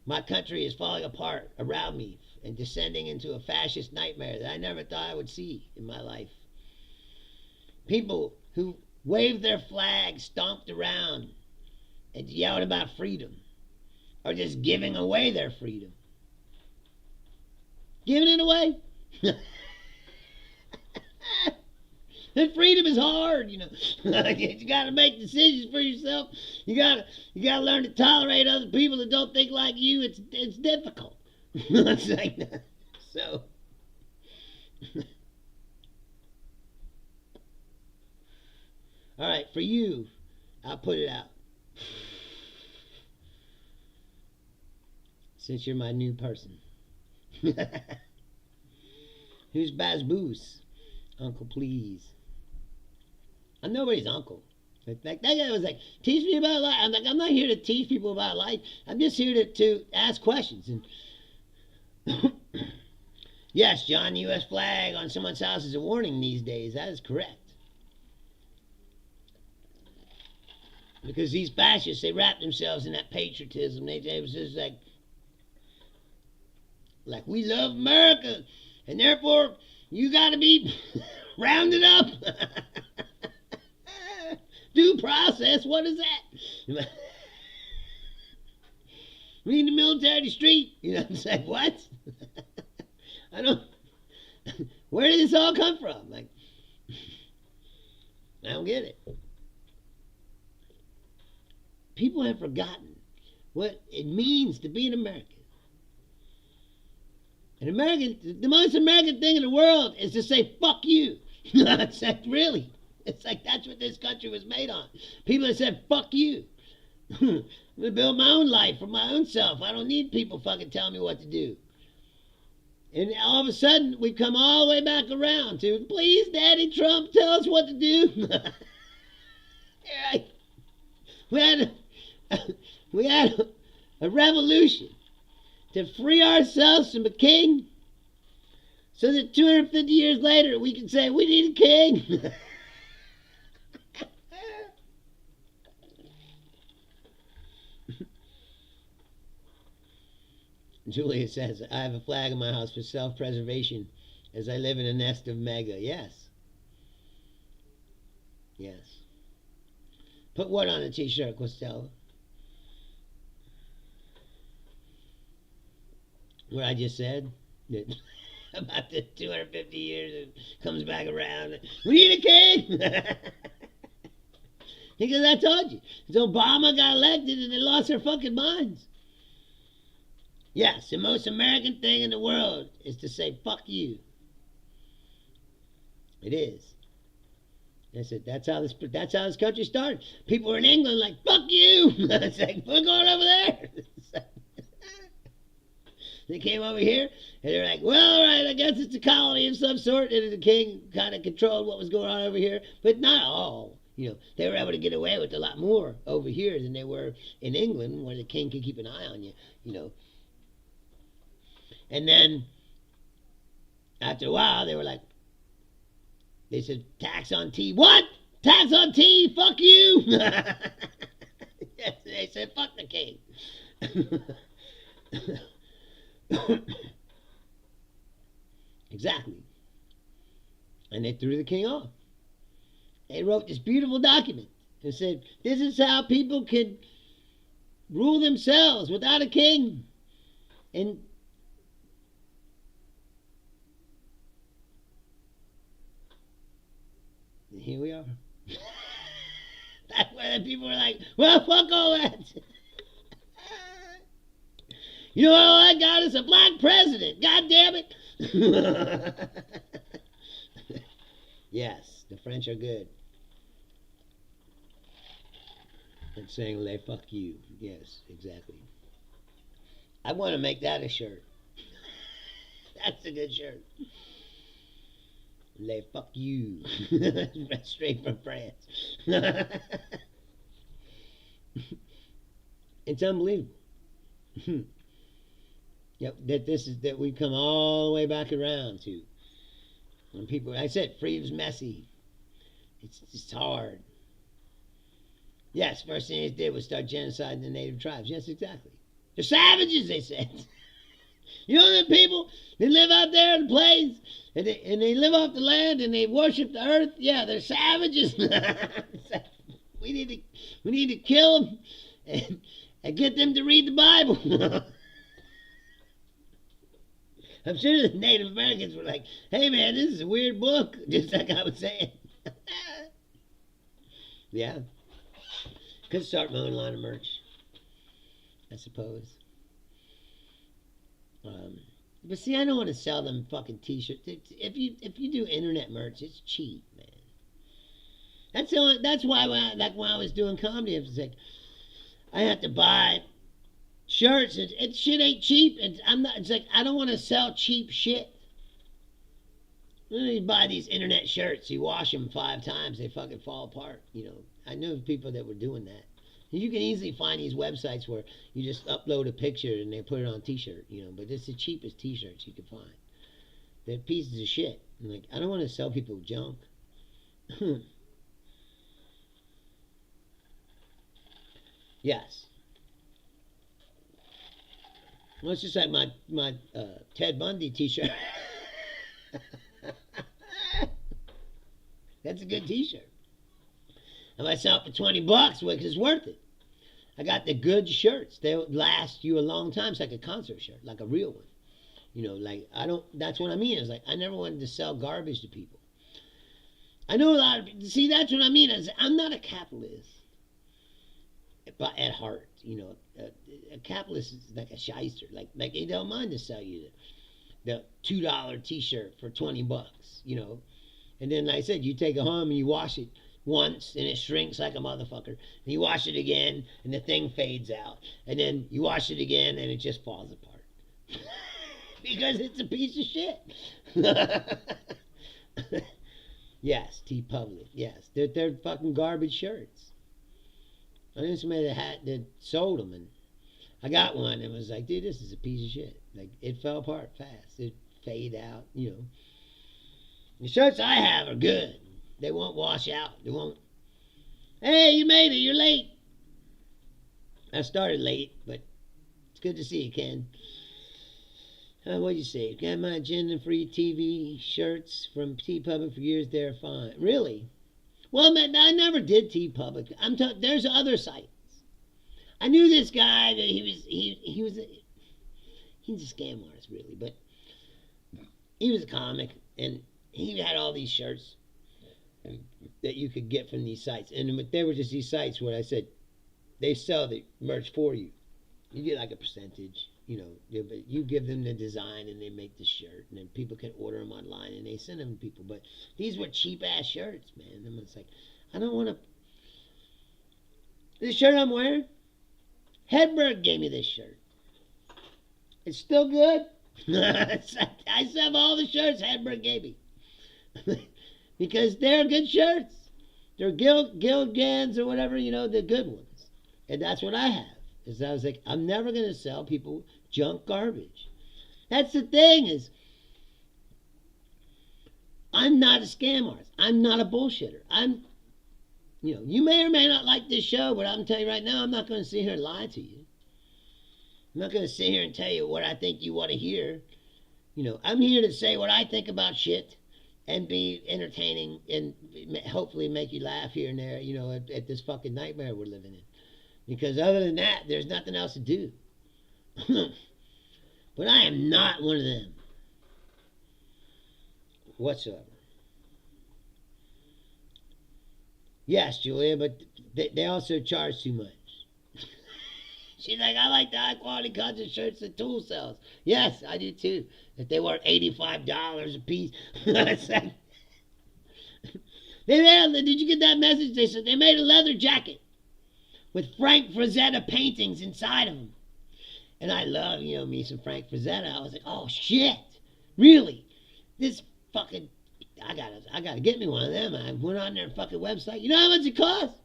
My country is falling apart around me and descending into a fascist nightmare that I never thought I would see in my life. People who waved their flags, stomped around, and yelled about freedom are just giving away their freedom. Giving it away. And freedom is hard, you know. You got to make decisions for yourself. You got to learn to tolerate other people that don't think like you. It's difficult. It's like that. So. All right, for you, I'll put it out. Since you're my new person. Who's Bazboos? Uncle, please. I'm nobody's uncle. Like that guy was like, teach me about life. I'm like, I'm not here to teach people about life. I'm just here to ask questions. And yes, John, the U.S. flag on someone's house is a warning these days. That is correct. Because these fascists, they wrap themselves in that patriotism. They was just like we love America, and therefore you got to be rounded up. Due process, what is that? We need the military street. You know what I'm saying? What? I don't. Where did this all come from? Like, I don't get it. People have forgotten what it means to be an American. An American, the most American thing in the world is to say, fuck you. It's like, really. It's like, that's what this country was made on. People that said, fuck you. I'm going to build my own life for my own self. I don't need people fucking telling me what to do. And all of a sudden, we come all the way back around to, please, Daddy Trump, tell us what to do. We had a revolution to free ourselves from a king so that 250 years later we can say we need a king. Julia says, I have a flag in my house for self-preservation as I live in a nest of mega. Yes. Yes. Put what on a t-shirt, Costello? What I just said? About the 250 years it comes back around. We need a king! Because I told you. So Obama got elected and they lost their fucking minds. Yes, the most American thing in the world is to say, fuck you. It is. That's how this country started. People were in England like, fuck you. It's like, we're going over there. They came over here and they're like, well, all right, I guess it's a colony of some sort. And the king kind of controlled what was going on over here, but not all. You know, they were able to get away with a lot more over here than they were in England, where the king could keep an eye on you, you know. And then, after a while, they were like, they said, tax on tea. What? Tax on tea? Fuck you! They said, fuck the king. Exactly. And they threw the king off. They wrote this beautiful document and said, this is how people can rule themselves without a king. And here we are. That's why the people were like, well, fuck all that. You know all I got is a black president. God damn it. Yes, the French are good at saying they fuck you. Yes, exactly. I want to make that a shirt. That's a good shirt. Les fuck you. Straight from France. It's unbelievable. Yep, that we come all the way back around to. When people, I said, freedom's messy. It's hard. Yes, first thing they did was start genociding the native tribes. Yes, exactly. They're savages, they said. You know them people? They live out there in the plains, and they live off the land, and they worship the earth. Yeah, they're savages. we need to kill them and get them to read the Bible. I'm sure the Native Americans were like, hey man, this is a weird book, just like I was saying. Yeah. Could start my own line of merch, I suppose. But see, I don't want to sell them fucking t-shirts. If you do internet merch, it's cheap, man. That's why when I was doing comedy, it was like, I have to buy shirts, and shit ain't cheap. It's like, I don't want to sell cheap shit. You buy these internet shirts, you wash them 5 times, they fucking fall apart. You know, I know people that were doing that. You can easily find these websites where you just upload a picture and they put it on a t-shirt, you know, but it's the cheapest t-shirts you can find. They're pieces of shit. I'm like, I don't want to sell people junk. Yes. Well, it's just like my Ted Bundy t-shirt. That's a good t-shirt. If I sell it for $20, well, it's worth it. I got the good shirts. They'll last you a long time. It's like a concert shirt, like a real one. You know, like, that's what I mean. It's like, I never wanted to sell garbage to people. I know a lot of people, see, that's what I mean. I'm not a capitalist. But at heart, you know, a capitalist is like a shyster. Like they don't mind to sell you the $2 t-shirt for $20, you know. And then, like I said, you take it home and you wash it once and it shrinks like a motherfucker. And you wash it again and the thing fades out. And then you wash it again and it just falls apart. Because it's a piece of shit. Yes, TeePublic. Yes, they're fucking garbage shirts. I knew somebody that sold them, and I got one and was like, dude, this is a piece of shit. Like, it fell apart fast. It fade out, you know. The shirts I have are good. They won't wash out. They won't. Hey, you made it. You're late. I started late, but it's good to see you, Ken. What'd you say? Got my agenda-free TV shirts from TeePublic for years. They're fine. Really? Well, man, I never did TeePublic. There's other sites. I knew this guy that he's a scam artist, really, but he was a comic, and he had all these shirts that you could get from these sites, and they were just these sites where I said they sell the merch for you. You get like a percentage, you know. You give them the design, and they make the shirt, and then people can order them online, and they send them to people. But these were cheap ass shirts, man. And it's like, I don't want to. This shirt I'm wearing, Hedberg gave me this shirt. It's still good. I still have all the shirts Hedberg gave me. Because they're good shirts. They're Gilgans or whatever, you know, the good ones. And that's what I have. Is I was like, I'm never going to sell people junk garbage. That's the thing is, I'm not a scam artist. I'm not a bullshitter. You know, you may or may not like this show, but I'm telling you right now, I'm not going to sit here and lie to you. I'm not going to sit here and tell you what I think you want to hear. You know, I'm here to say what I think about shit and be entertaining and hopefully make you laugh here and there, you know, at this fucking nightmare we're living in. Because other than that, there's nothing else to do. But I am not one of them. Whatsoever. Yes, Julia, but they also charge too much. She's like, I like the high quality cotton shirts that Tool sells. Yes, I do too. If they were $85 a piece. It's like, did you get that message? They said they made a leather jacket with Frank Frazetta paintings inside of them. And I love, me some Frank Frazetta. I was like, oh shit, really? This fucking, I gotta get me one of them. I went on their fucking website. You know how much it costs?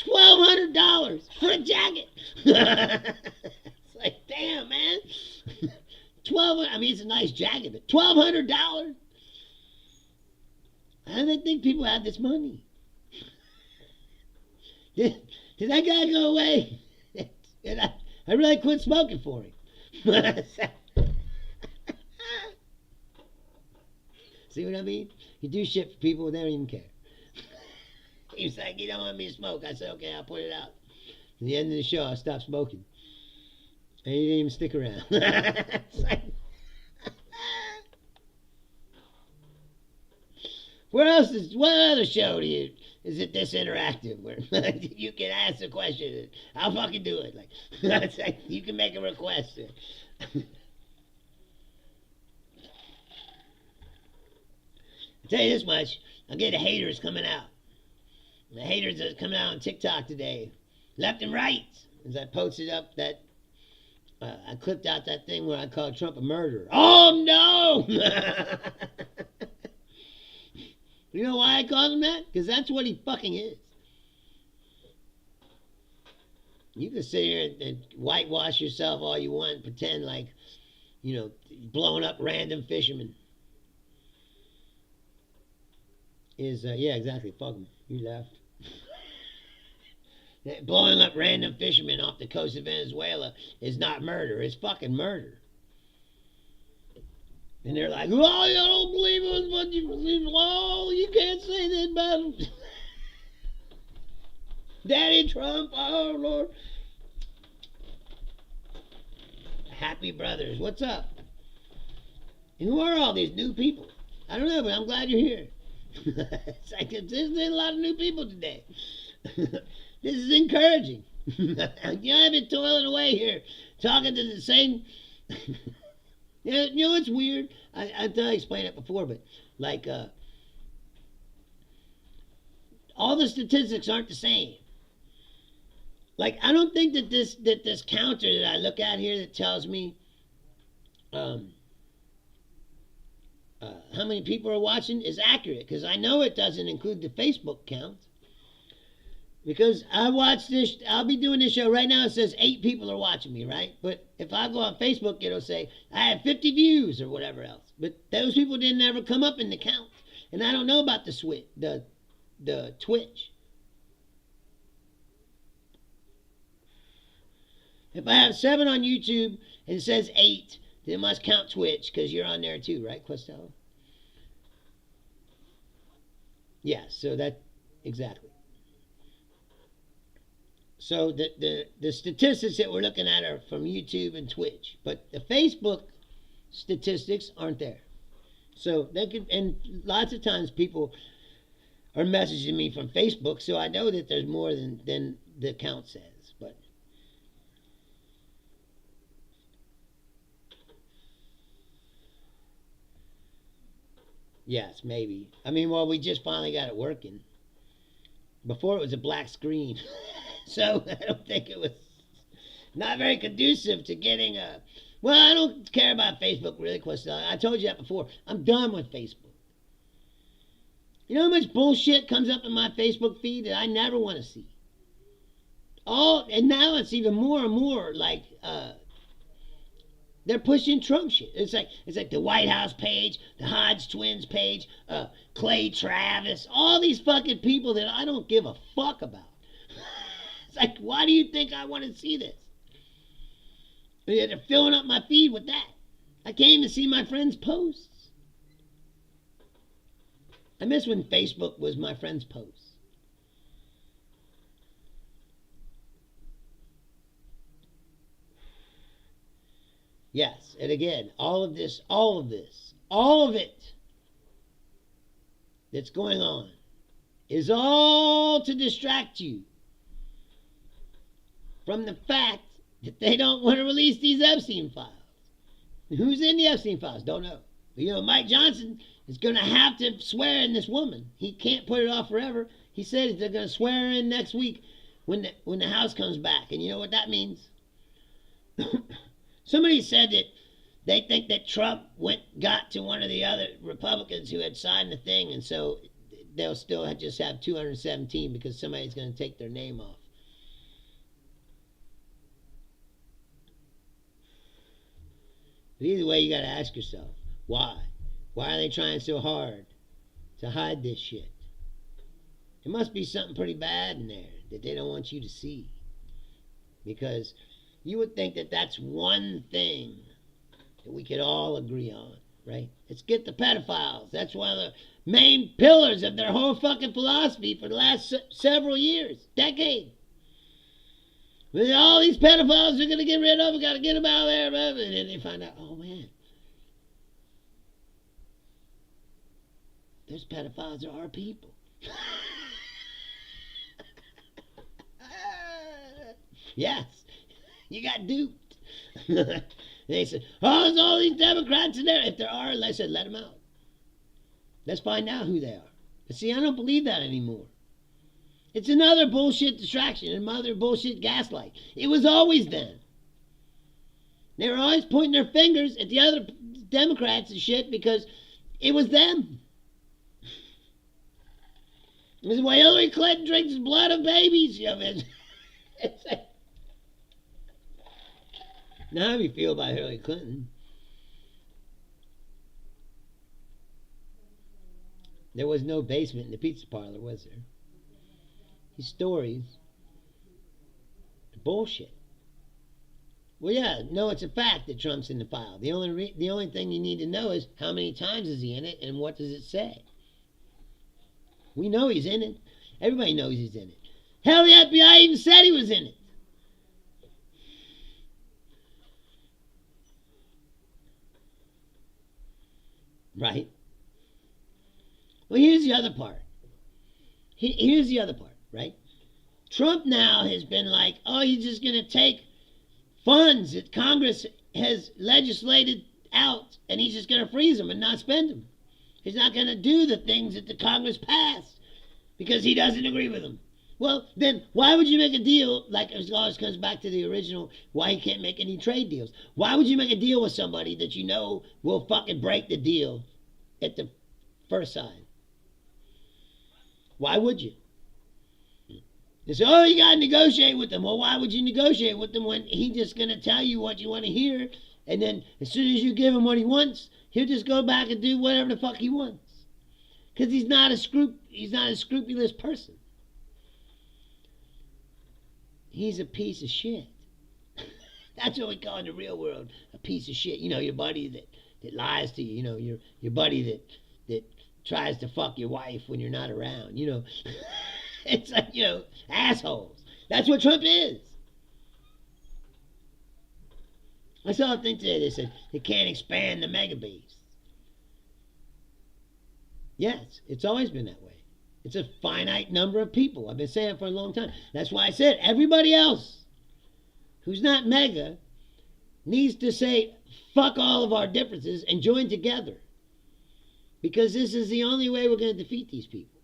$1,200 for a jacket. It's like, damn, man. It's a nice jacket, but $1,200. How do they think people have this money? Did that guy go away? And I really quit smoking for him. See what I mean? You do shit for people, they don't even care. He was like, you don't want me to smoke. I said, okay, I'll put it out. At the end of the show, I stopped smoking. And he didn't even stick around. It's like, what other show is it this interactive where you can ask a question and I'll fucking do it? Like, it's like you can make a request. I'll tell you this much, I get the haters coming out. The haters are coming out on TikTok today, left and right. As I posted up that, I clipped out that thing where I called Trump a murderer. Oh no! You know why I called him that? Because that's what he fucking is. You can sit here and whitewash yourself all you want and pretend like, blowing up random fishermen. Yeah, exactly. Fuck him. You left. Blowing up random fishermen off the coast of Venezuela is not murder. It's fucking murder. And they're like, oh, I don't believe it, but you can't say that about him. Daddy Trump, oh Lord. Happy brothers, what's up? And who are all these new people? I don't know, but I'm glad you're here. It's like, there's a lot of new people today. This is encouraging. I've been toiling away here, talking to the same... It's weird. I thought I explained it before, but like, all the statistics aren't the same. Like, I don't think that this counter that I look at here that tells me how many people are watching is accurate, because I know it doesn't include the Facebook count. Because I'll be doing this show right now. It says 8 people are watching me, right? But if I go on Facebook, it'll say I have 50 views or whatever else. But those people didn't ever come up in the count, and I don't know about the Twitch. If I have 7 on YouTube and it says 8, then it must count Twitch because you're on there too, right, Questello? Yeah. So that exactly. So the statistics that we're looking at are from YouTube and Twitch, but the Facebook statistics aren't there. So and lots of times people are messaging me from Facebook, so I know that there's more than the count says. But yes, maybe. We just finally got it working. Before it was a black screen. So I don't think it was not very conducive to getting a... Well, I don't care about Facebook really, because I told you that before. I'm done with Facebook. You know how much bullshit comes up in my Facebook feed that I never want to see? And now it's even more and more like they're pushing Trump shit. It's like the White House page, the Hodge twins page, Clay Travis, all these fucking people that I don't give a fuck about. It's like, why do you think I want to see this? They're filling up my feed with that. I can't even see my friends' posts. I miss when Facebook was my friends' posts. Yes, and again, all of it that's going on is all to distract you from the fact that they don't want to release these Epstein files. Who's in the Epstein files? Don't know. But, you know, Mike Johnson is going to have to swear in this woman. He can't put it off forever. He said they're going to swear her in next week when the House comes back. And you know what that means? Somebody said that they think that Trump got to one of the other Republicans who had signed the thing, and so they'll still just have 217 because somebody's going to take their name off. But either way, you got to ask yourself, why? Why are they trying so hard to hide this shit? There must be something pretty bad in there that they don't want you to see. Because you would think that that's one thing that we could all agree on, right? Let's get the pedophiles. That's one of the main pillars of their whole fucking philosophy for the last several years, decades. With all these pedophiles we're going to get rid of, we got to get them out of there. And then they find out, oh man, those pedophiles are our people. Yes, you got duped. They said, oh, there's all these Democrats in there. If there are, I said, let them out. Let's find out who they are. But see, I don't believe that anymore. It's another bullshit distraction, another bullshit gaslight. It was always them. They were always pointing their fingers at the other Democrats and shit because it was them. This is why Hillary Clinton drinks the blood of babies. You know, it's like, now how do you feel about Hillary Clinton? There was no basement in the pizza parlor, was there? These stories are bullshit. Well, yeah, no, it's a fact that Trump's in the file. The only thing you need to know is how many times is he in it and what does it say. We know he's in it. Everybody knows he's in it. Hell, the FBI even said he was in it. Right? Well, here's the other part. Here's the other part, right? Trump now has been like, oh, he's just going to take funds that Congress has legislated out and he's just going to freeze them and not spend them. He's not going to do the things that the Congress passed because he doesn't agree with them. Well, then why would you make a deal, like it always comes back to the original, why he can't make any trade deals. Why would you make a deal with somebody that you know will fucking break the deal at the first sign? Why would you? They say, oh, you got to negotiate with them. Well, why would you negotiate with them when he's just going to tell you what you want to hear, and then as soon as you give him what he wants, he'll just go back and do whatever the fuck he wants? Because he's not a scrupulous person. He's a piece of shit. That's what we call in the real world a piece of shit. You know, your buddy that lies to you. You know, your buddy that tries to fuck your wife when you're not around. You know, it's like, you know, assholes. That's what Trump is. I saw a thing today that said they can't expand the mega base. Yes, it's always been that way. It's a finite number of people. I've been saying it for a long time. That's why I said everybody else who's not mega needs to say, fuck all of our differences and join together. Because this is the only way we're going to defeat these people.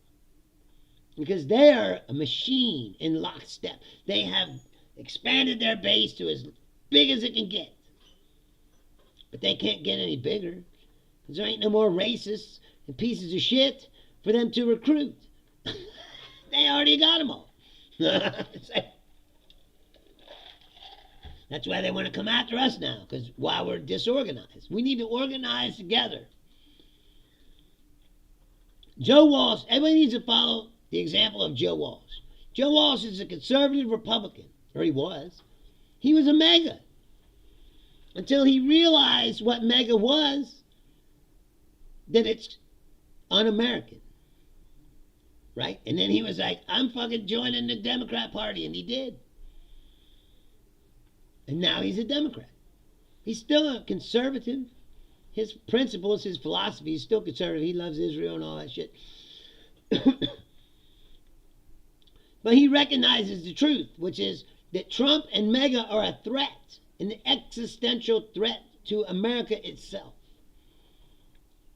Because they are a machine in lockstep. They have expanded their base to as big as it can get. But they can't get any bigger. Because there ain't no more racists and pieces of shit for them to recruit. They already got them all. That's why they want to come after us now, because while we're disorganized, we need to organize together. Joe Walsh, everybody needs to follow the example of Joe Walsh. Joe Walsh is a conservative Republican, or he was. He was a MAGA. Until he realized what MAGA was, that it's un-American. Right? And then he was like, I'm fucking joining the Democrat Party. And he did. And now he's a Democrat. He's still a conservative. His principles, his philosophy is still conservative. He loves Israel and all that shit. But he recognizes the truth, which is that Trump and MAGA are a threat, an existential threat to America itself,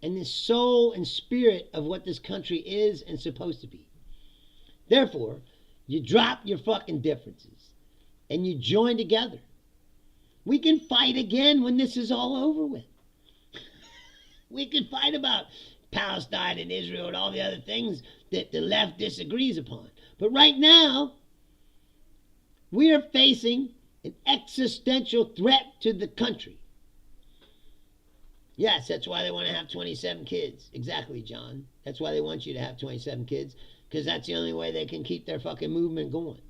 and the soul and spirit of what this country is and supposed to be. Therefore, you drop your fucking differences and you join together. We can fight again when this is all over with. We can fight about Palestine and Israel and all the other things that the left disagrees upon. But right now, we are facing an existential threat to the country. Yes, that's why they want to have 27 kids. Exactly, John. That's why they want you to have 27 kids, because that's the only way they can keep their fucking movement going,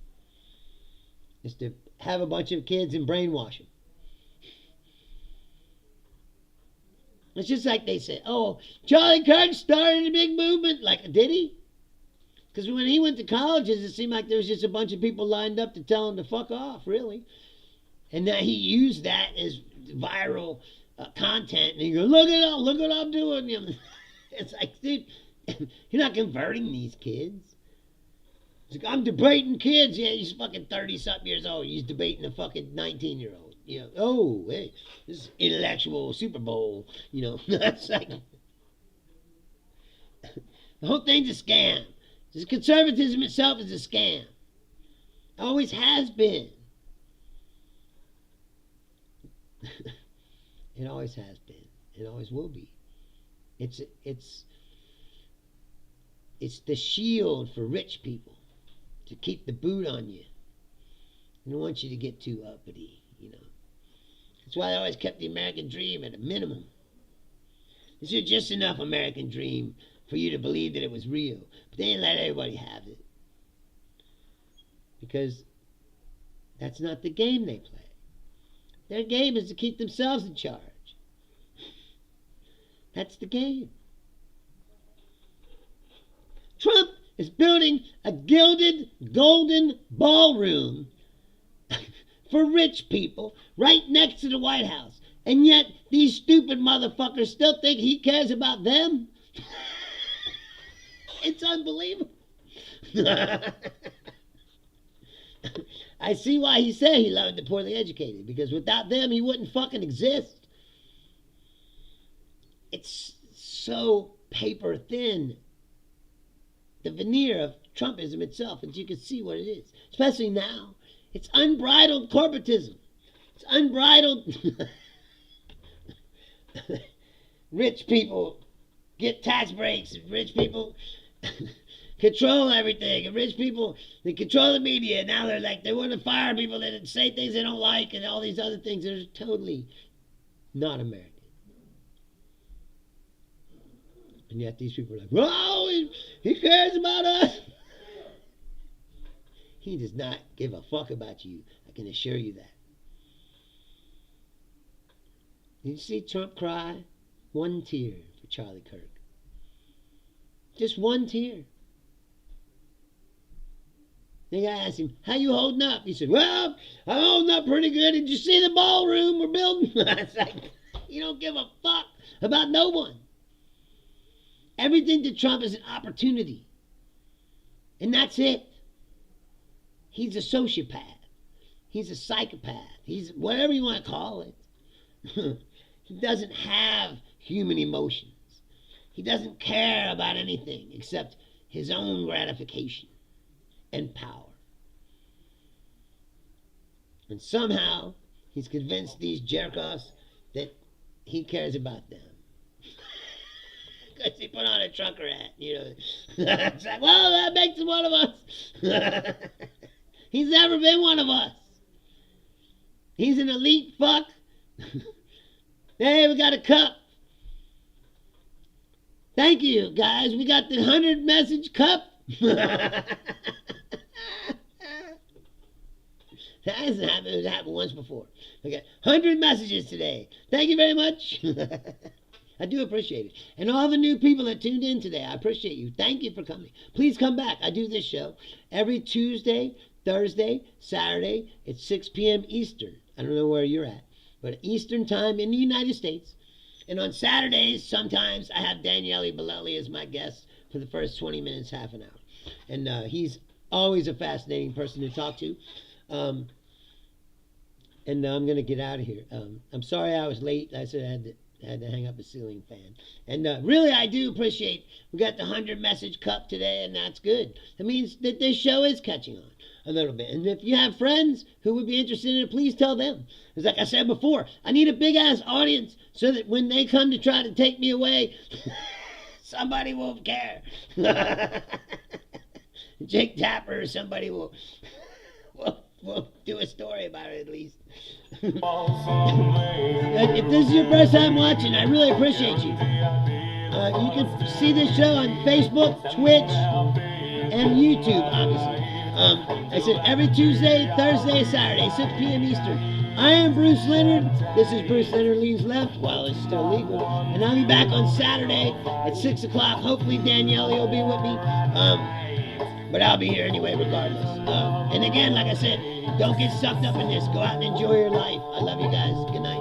is to have a bunch of kids and brainwash them. It's just like they said, oh, Charlie Kirk started a big movement. Like, did he? Because when he went to colleges, it seemed like there was just a bunch of people lined up to tell him to fuck off, really. And that he used that as viral content. And you go, look what I'm doing. It's like, dude, you're not converting these kids. It's like, I'm debating kids. Yeah, he's fucking 30-something years old. He's debating a fucking 19-year-old. You know, oh, hey, this is intellectual Super Bowl. You know, that's like, the whole thing's a scam. Conservatism itself is a scam. Always has been. It always has been. It always will be. It's the shield for rich people to keep the boot on you. They don't want you to get too uppity, you know. That's why they always kept the American dream at a minimum. This is just enough American dream for you to believe that it was real. But they didn't let everybody have it. Because that's not the game they play. Their game is to keep themselves in charge. That's the game. Trump is building a gilded, golden ballroom for rich people right next to the White House. And yet these stupid motherfuckers still think he cares about them. It's unbelievable. I see why he said he loved the poorly educated, because without them he wouldn't fucking exist. It's so paper thin, the veneer of Trumpism itself, and you can see what it is, especially now. It's unbridled corporatism. It's unbridled. Rich people get tax breaks, and rich people control everything, and rich people, they control the media. Now they're like, they want to fire people that say things they don't like and all these other things that are totally not American. And yet these people are like, whoa, he cares about us. He does not give a fuck about you. I can assure you that. Did you see Trump cry? One tear for Charlie Kirk. Just one tear. They got to ask him, how you holding up? He said, well, I'm holding up pretty good. Did you see the ballroom we're building? It's like, you don't give a fuck about no one. Everything to Trump is an opportunity. And that's it. He's a sociopath. He's a psychopath. He's whatever you want to call it. He doesn't have human emotions. He doesn't care about anything except his own gratification and power. And somehow he's convinced these jerk-offs that he cares about them. Because he put on a trucker hat, you know. It's like, well, that makes him one of us. He's never been one of us. He's an elite fuck. Hey, we got a cup. Thank you, guys. We got the 100-message cup. That hasn't happened. It's happened once before. Okay, 100 messages today. Thank you very much. I do appreciate it. And all the new people that tuned in today, I appreciate you. Thank you for coming. Please come back. I do this show every Tuesday, Thursday, Saturday at 6 p.m. Eastern. I don't know where you're at, but Eastern time in the United States. And on Saturdays, sometimes I have Daniele Bellelli as my guest for the first 20 minutes, half an hour. And he's always a fascinating person to talk to. And I'm gonna get out of here. I'm sorry I was late. I said I had to hang up a ceiling fan. And really, I do appreciate we got the 100 message cup today, and that's good. That means that this show is catching on a little bit. And if you have friends who would be interested in it, please tell them. Because like I said before, I need a big ass audience so that when they come to try to take me away, somebody will care. Jake Tapper or somebody will do a story about it at least. If this is your first time watching, I really appreciate you. You can see this show on Facebook, Twitch, and YouTube, obviously. I said every Tuesday, Thursday, Saturday, 6 p.m. Eastern. I am Bruce Leonard. This is Bruce Leonard Leans Left, while it's still legal. And I'll be back on Saturday at 6 o'clock. Hopefully Danielle will be with me. But I'll be here anyway, regardless. And again, like I said, don't get sucked up in this. Go out and enjoy your life. I love you guys. Good night.